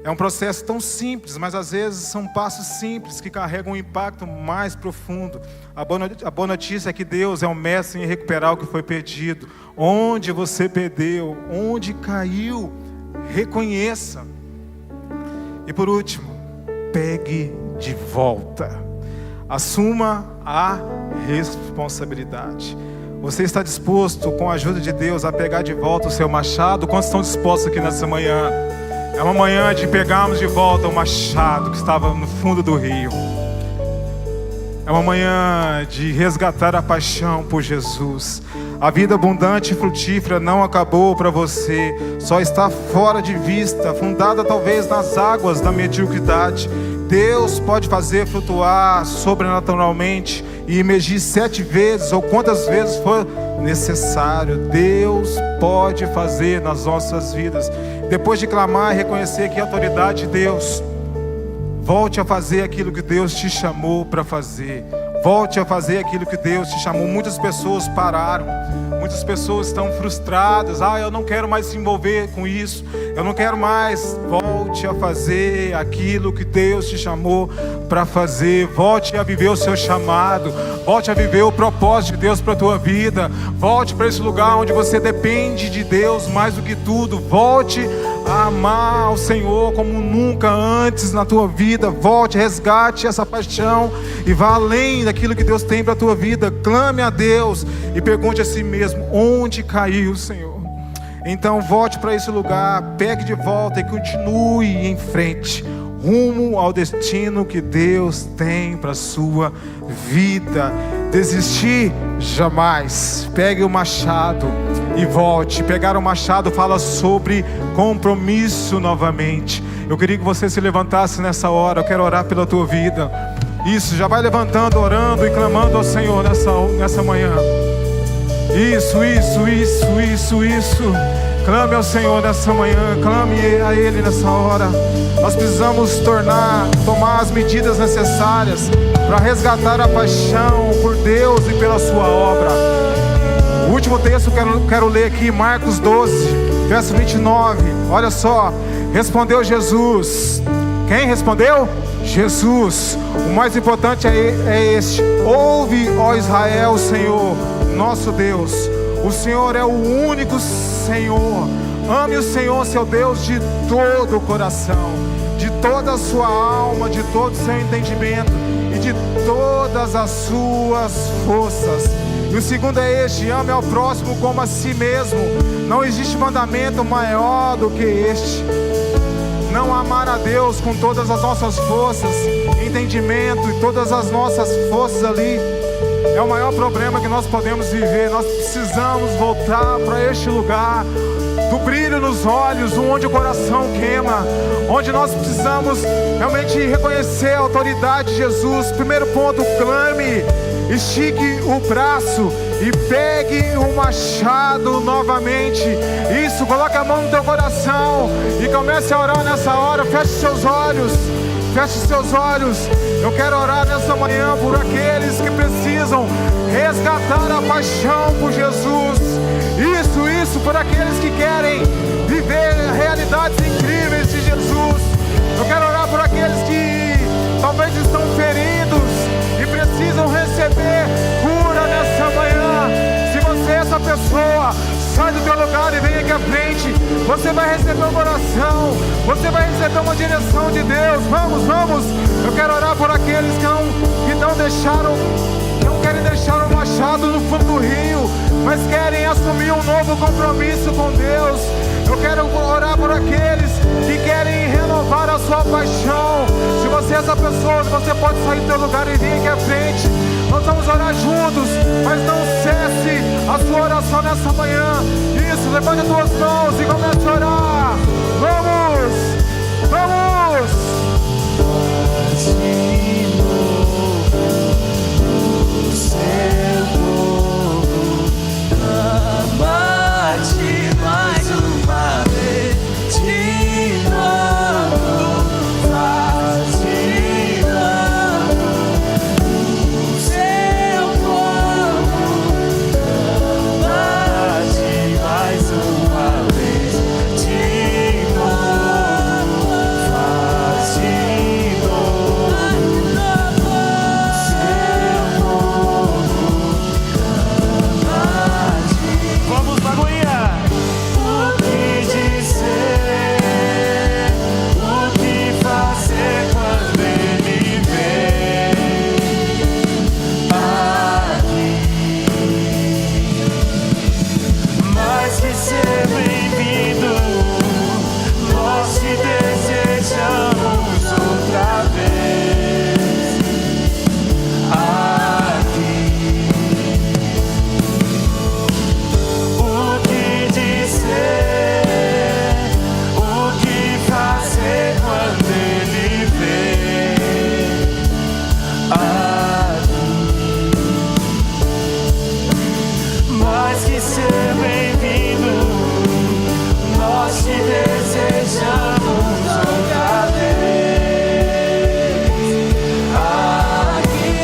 É um processo tão simples, mas às vezes são passos simples que carregam um impacto mais profundo. A boa notícia é que Deus é um mestre em recuperar o que foi perdido. Onde você perdeu, onde caiu, reconheça. E por último, pegue de volta. Assuma a responsabilidade. Você está disposto, com a ajuda de Deus, a pegar de volta o seu machado? Quantos estão dispostos aqui nessa manhã? É uma manhã de pegarmos de volta o machado que estava no fundo do rio. É uma manhã de resgatar a paixão por Jesus. A vida abundante e frutífera não acabou para você, só está fora de vista, afundada talvez nas águas da mediocridade. Deus pode fazer flutuar sobrenaturalmente e emergir 7 vezes ou quantas vezes for necessário. Deus pode fazer nas nossas vidas. Depois de clamar e reconhecer que a autoridade de Deus, volte a fazer aquilo que Deus te chamou para fazer. Volte a fazer aquilo que Deus te chamou. Muitas pessoas pararam. Muitas pessoas estão frustradas. Eu não quero mais se envolver com isso. Eu não quero mais. Volte a fazer aquilo que Deus te chamou para fazer. Volte a viver o seu chamado. Volte a viver o propósito de Deus para a tua vida. Volte para esse lugar onde você depende de Deus mais do que tudo. Volte a amar o Senhor como nunca antes na tua vida. Volte, resgate essa paixão e vá além daquilo que Deus tem para a tua vida. Clame a Deus e pergunte a si mesmo: onde caiu, Senhor? Então volte para esse lugar, pegue de volta e continue em frente, rumo ao destino que Deus tem para a sua vida. Desistir? Jamais. Pegue o machado e volte. Pegar o machado fala sobre compromisso novamente. Eu queria que você se levantasse nessa hora. Eu quero orar pela tua vida. Isso, já vai levantando, orando e clamando ao Senhor nessa manhã. Isso. Clame ao Senhor nessa manhã, clame a Ele nessa hora. Nós precisamos tomar as medidas necessárias para resgatar a paixão por Deus e pela sua obra. O último texto que eu quero ler aqui, Marcos 12, verso 29. Olha só, respondeu Jesus. Quem respondeu? Jesus. O mais importante é este: ouve, ó Israel, o Senhor, nosso Deus. O Senhor é o único Senhor. Ame o Senhor, seu Deus, de todo o coração, de toda a sua alma, de todo o seu entendimento e de todas as suas forças. E o segundo é este: ame ao próximo como a si mesmo. Não existe mandamento maior do que este. Não amar a Deus com todas as nossas forças, entendimento e todas as nossas forças ali é o maior problema que nós podemos viver. Nós precisamos voltar para este lugar do brilho nos olhos, onde o coração queima, onde nós precisamos realmente reconhecer a autoridade de Jesus. Primeiro ponto: clame, estique o braço e pegue o machado novamente. Isso, coloque a mão no teu coração e comece a orar nessa hora. Feche seus olhos. Feche seus olhos. Eu quero orar nessa manhã por aqueles que precisam resgatar a paixão por Jesus. Isso, por aqueles que querem viver realidades incríveis de Jesus. Eu quero orar por aqueles que talvez estão feridos e precisam receber cura nessa manhã. Se você é essa pessoa, sai do teu lugar e vem aqui à frente. Você vai receber uma oração, você vai receber uma direção de Deus. Vamos. Eu quero orar por aqueles que não querem deixar o machado no fundo do rio, mas querem assumir um novo compromisso com Deus. Eu quero orar por aqueles que querem renovar a sua paixão. Se você é essa pessoa, você pode sair do teu lugar e vir aqui à frente. Nós vamos orar juntos, mas não cesse a sua oração nessa manhã. Isso, levante as tuas mãos e comece a orar. Vamos! Seu povo ama-te mais uma vez, de novo, faz de novo. Seu povo ama-te mais uma vez, de nós te desejamos outra vez aqui.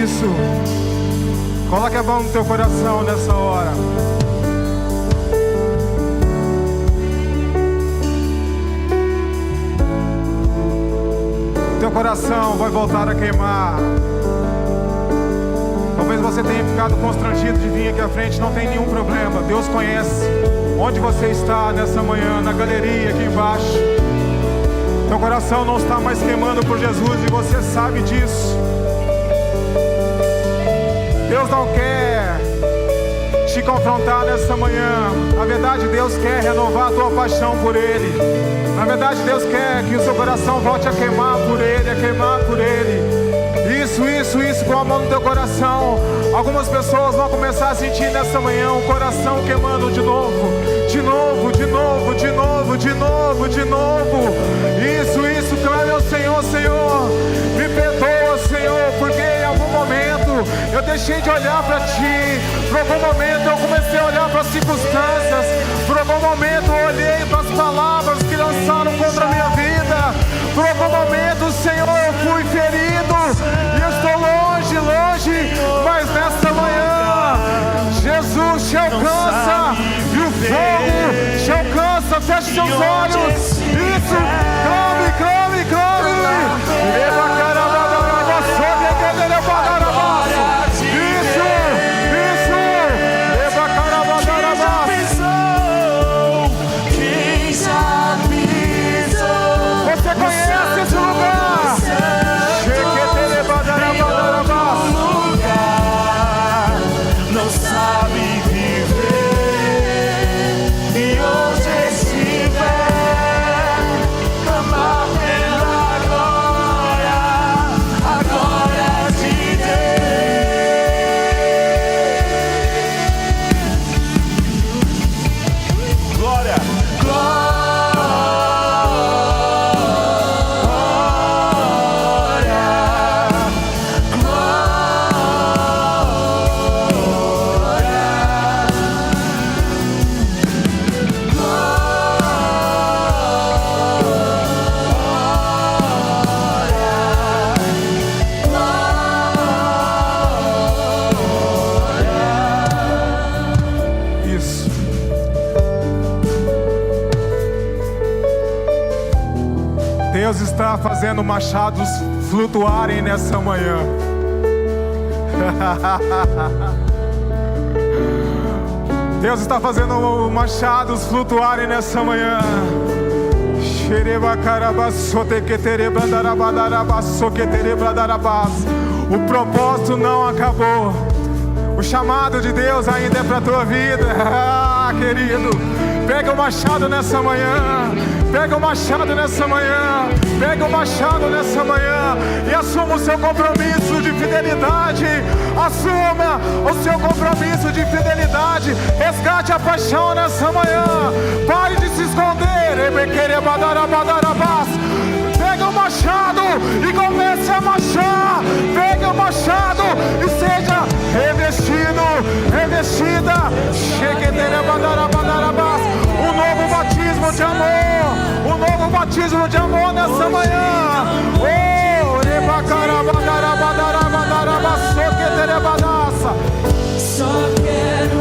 Isso. Coloque a mão no teu coração nessa hora. Teu coração vai voltar a queimar. Talvez você tenha ficado constrangido de vir aqui à frente, não tem nenhum problema. Deus conhece onde você está nessa manhã, na galeria aqui embaixo. Teu coração não está mais queimando por Jesus e você sabe disso. Deus não quer te confrontar nessa manhã. Na verdade, Deus quer renovar a tua paixão por Ele. Na verdade, Deus quer que o seu coração volte a queimar por Ele, a queimar por Ele. Isso, com a mão no teu coração. Algumas pessoas vão começar a sentir nessa manhã o coração queimando de novo. De novo. Isso, clame ao Senhor, Senhor. Me perdoa, Senhor, porque em algum momento eu deixei de olhar para Ti. Por algum momento eu comecei a olhar para as circunstâncias. Por algum momento eu olhei para as palavras que lançaram contra a minha vida. Por algum momento, Senhor, eu fui ferido e eu estou longe, mas nesta manhã Jesus te alcança e o fogo te alcança. Feche seus olhos. Isso, clame. Você conhece esse lugar? Não sabe viver e onde estiver, clamar pela glória de Deus. Glória. Deus está fazendo machados flutuarem nessa manhã. Deus está fazendo machados flutuarem nessa manhã. O propósito não acabou. O chamado de Deus ainda é para a tua vida. Querido, pega o machado nessa manhã. Pega o machado nessa manhã. Pega o machado nessa manhã e assuma o seu compromisso de fidelidade. Assuma o seu compromisso de fidelidade. Resgate a paixão nessa manhã. Pare de se esconder. Pega o machado e comece a marchar. Pega o machado e seja revestida. Um novo batismo de amor. Um novo batismo de amor nessa manhã. Só quero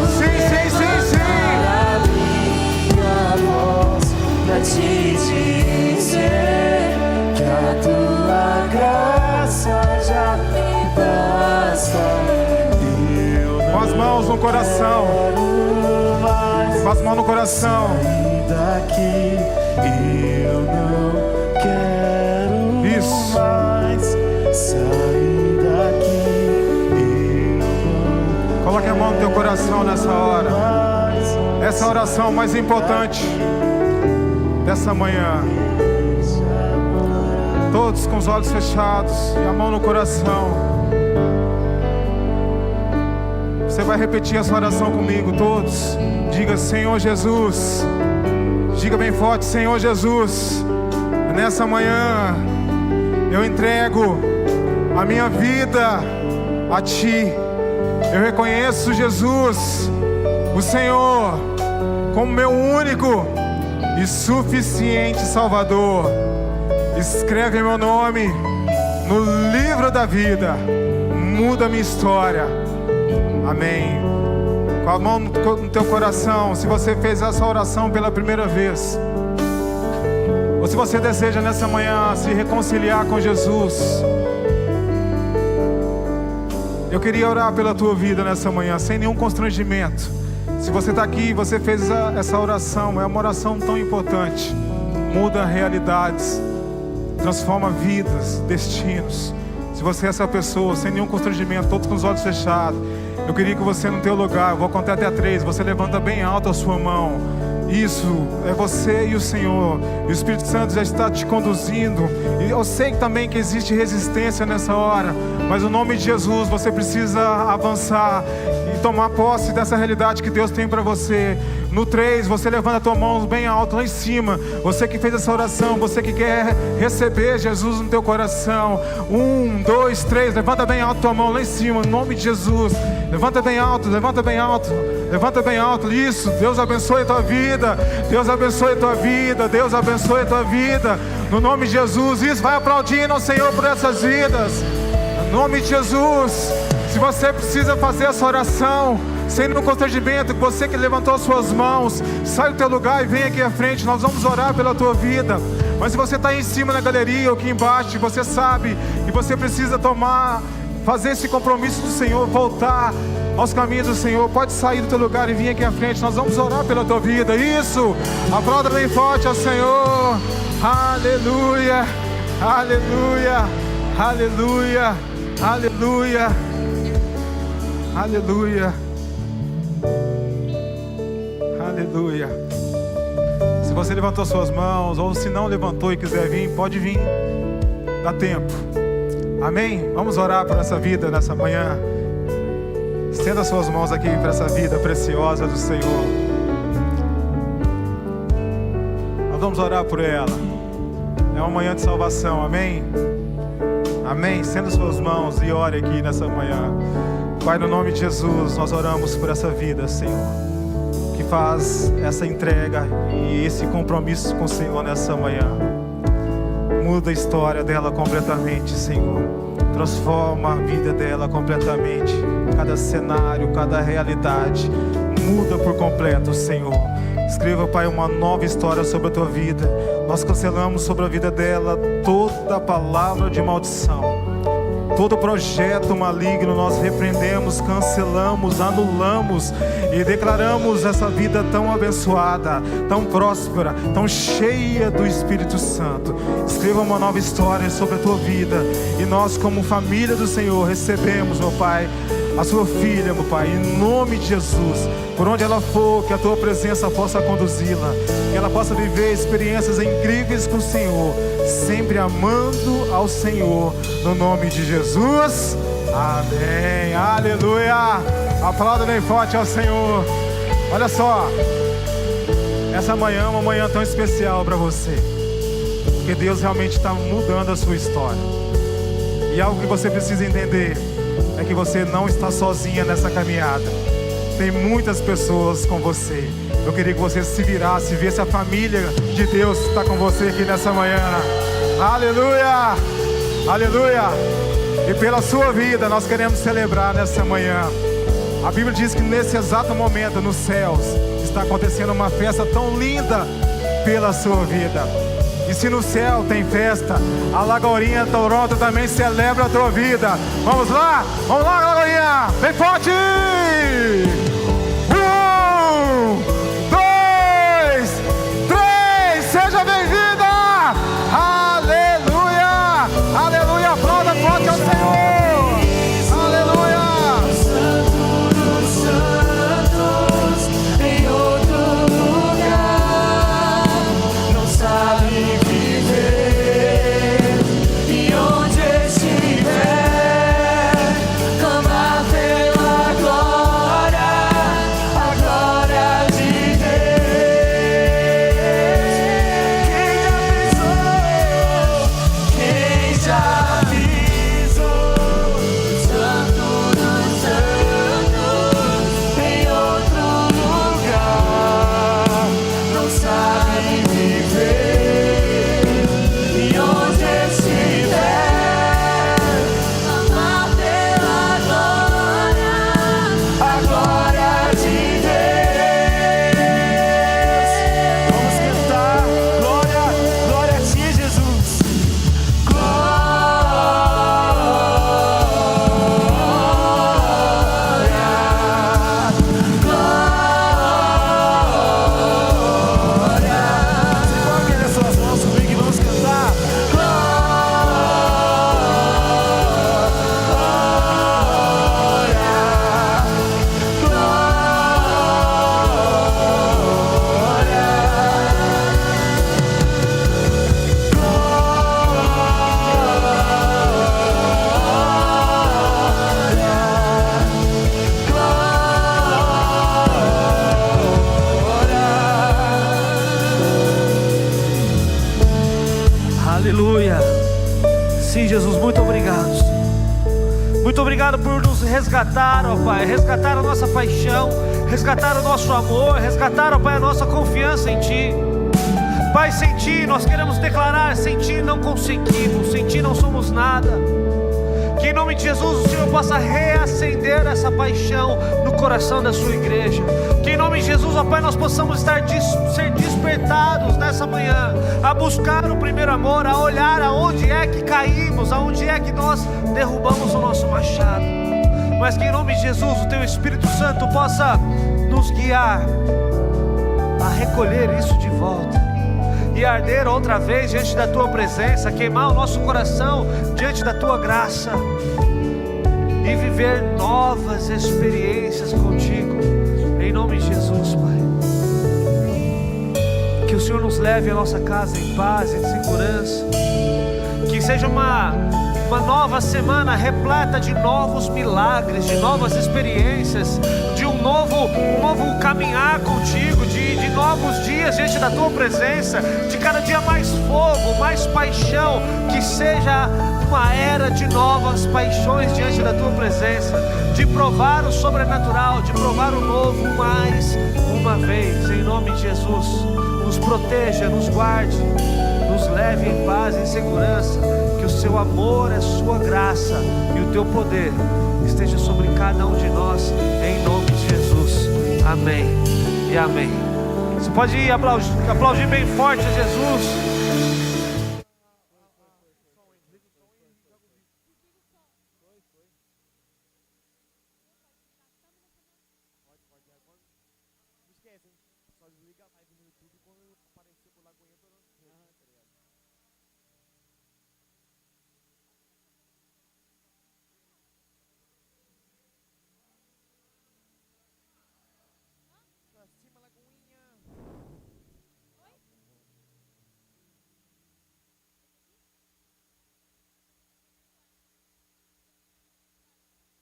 a minha voz pra te dizer que a tua graça já me basta. Com as mãos no coração. Com as mãos no coração. Daqui eu não quero mais sair daqui. Coloque a mão no teu coração nessa hora. Essa oração mais importante dessa manhã. Todos com os olhos fechados e a mão no coração. Você vai repetir essa oração comigo, todos. Diga: Senhor Jesus. Diga bem forte: Senhor Jesus, nessa manhã eu entrego a minha vida a Ti. Eu reconheço, Jesus, o Senhor como meu único e suficiente Salvador. Escreve meu nome no livro da vida, muda minha história. Amém. Com a mão no teu coração, se você fez essa oração pela primeira vez, ou se você deseja nessa manhã se reconciliar com Jesus, eu queria orar pela tua vida nessa manhã, sem nenhum constrangimento. Se você está aqui e você fez essa oração, é uma oração tão importante. Muda realidades, transforma vidas, destinos. Se você é essa pessoa, sem nenhum constrangimento, todos com os olhos fechados, eu queria que você no teu lugar, eu vou contar até 3, você levanta bem alto a sua mão. Isso, é você e o Senhor. E o Espírito Santo já está te conduzindo. E eu sei também que existe resistência nessa hora, mas no nome de Jesus você precisa avançar e tomar posse dessa realidade que Deus tem para você. No 3, você levanta a tua mão bem alto lá em cima. Você que fez essa oração, você que quer receber Jesus no teu coração. 1, 2, 3, levanta bem alto a tua mão lá em cima, no nome de Jesus. Levanta bem alto, levanta bem alto, levanta bem alto. Isso, Deus abençoe a tua vida. Deus abençoe a tua vida. Deus abençoe a tua vida. No nome de Jesus. Isso, vai aplaudindo ao Senhor por essas vidas. No nome de Jesus. Se você precisa fazer essa oração sem nenhum constrangimento, você que levantou as suas mãos, sai do teu lugar e vem aqui à frente. Nós vamos orar pela tua vida. Mas se você está aí em cima na galeria ou aqui embaixo, você sabe que você precisa fazer esse compromisso do Senhor, voltar aos caminhos do Senhor, pode sair do teu lugar e vir aqui à frente. Nós vamos orar pela tua vida. Isso, aplauda bem forte ao Senhor. Aleluia, aleluia, aleluia, aleluia, aleluia, aleluia. Se você levantou suas mãos, ou se não levantou e quiser vir, pode vir, dá tempo. Amém? Vamos orar por essa vida nessa manhã. Estenda suas mãos aqui para essa vida preciosa do Senhor. Nós vamos orar por ela. É uma manhã de salvação, amém? Amém? Estenda suas mãos e ore aqui nessa manhã. Pai, no nome de Jesus, nós oramos por essa vida, Senhor, que faz essa entrega e esse compromisso com o Senhor nessa manhã. Muda a história dela completamente, Senhor. Transforma a vida dela completamente. Cada cenário, cada realidade, muda por completo, Senhor. Escreva, Pai, uma nova história sobre a tua vida. Nós cancelamos sobre a vida dela toda palavra de maldição. Todo projeto maligno nós repreendemos, cancelamos, anulamos e declaramos essa vida tão abençoada, tão próspera, tão cheia do Espírito Santo. Escreva uma nova história sobre a tua vida. E nós, como família do Senhor, recebemos, meu Pai, a sua filha, meu Pai, em nome de Jesus. Por onde ela for, que a tua presença possa conduzi-la, que ela possa viver experiências incríveis com o Senhor, sempre amando ao Senhor, no nome de Jesus. Amém, aleluia. Aplauda bem forte ao Senhor. Olha só, essa manhã é uma manhã tão especial para você, porque Deus realmente está mudando a sua história. E algo que você precisa entender é que você não está sozinha nessa caminhada. Tem muitas pessoas com você. Eu queria que você se virasse e visse a família de Deus que está com você aqui nessa manhã. Aleluia, aleluia. E pela sua vida nós queremos celebrar nessa manhã. A Bíblia diz que nesse exato momento nos céus está acontecendo uma festa tão linda pela sua vida. E se no céu tem festa, a Lagoinha Toronto também celebra a tua vida. Vamos lá, Lagoinha, bem forte! 1, 2, 3, seja bem-vinda! Aleluia, aleluia, aplauda forte ao Senhor! Glória Muito obrigado, Senhor. Muito obrigado por nos resgatar, ó Pai. Resgatar a nossa paixão, resgatar o nosso amor, resgatar, ó Pai, a nossa confiança em Ti. Pai, sem Ti nós queremos declarar: sem Ti não conseguimos, sem Ti não somos nada. Que em nome de Jesus o Senhor possa reacender essa paixão no coração da sua igreja. Que em nome de Jesus, ó Pai, nós possamos ser despertados nessa manhã a buscar o primeiro amor, a olhar aonde é que caímos, aonde é que nós derrubamos o nosso machado. Mas que em nome de Jesus o Teu Espírito Santo possa nos guiar a recolher isso de volta e arder outra vez diante da Tua presença, queimar o nosso coração diante da Tua graça e viver novas experiências contigo, em nome de Jesus, Pai. Que o Senhor nos leve a nossa casa em paz, em segurança, que seja uma nova semana repleta de novos milagres, de novas experiências, de um novo caminhar contigo, de novos dias diante da Tua presença, de cada dia mais fogo, mais paixão, que seja uma era de novas paixões diante da Tua presença, de provar o sobrenatural, de provar o novo mais uma vez, em nome de Jesus. Nos proteja, nos guarde, nos leve em paz, em segurança, que o Seu amor, a Sua graça e o Teu poder esteja sobre cada um de nós, em nome de Jesus. Amém e amém. Você pode ir aplaudir bem forte a Jesus. Só desliga a live no YouTube quando aparecer por lá, aguenta.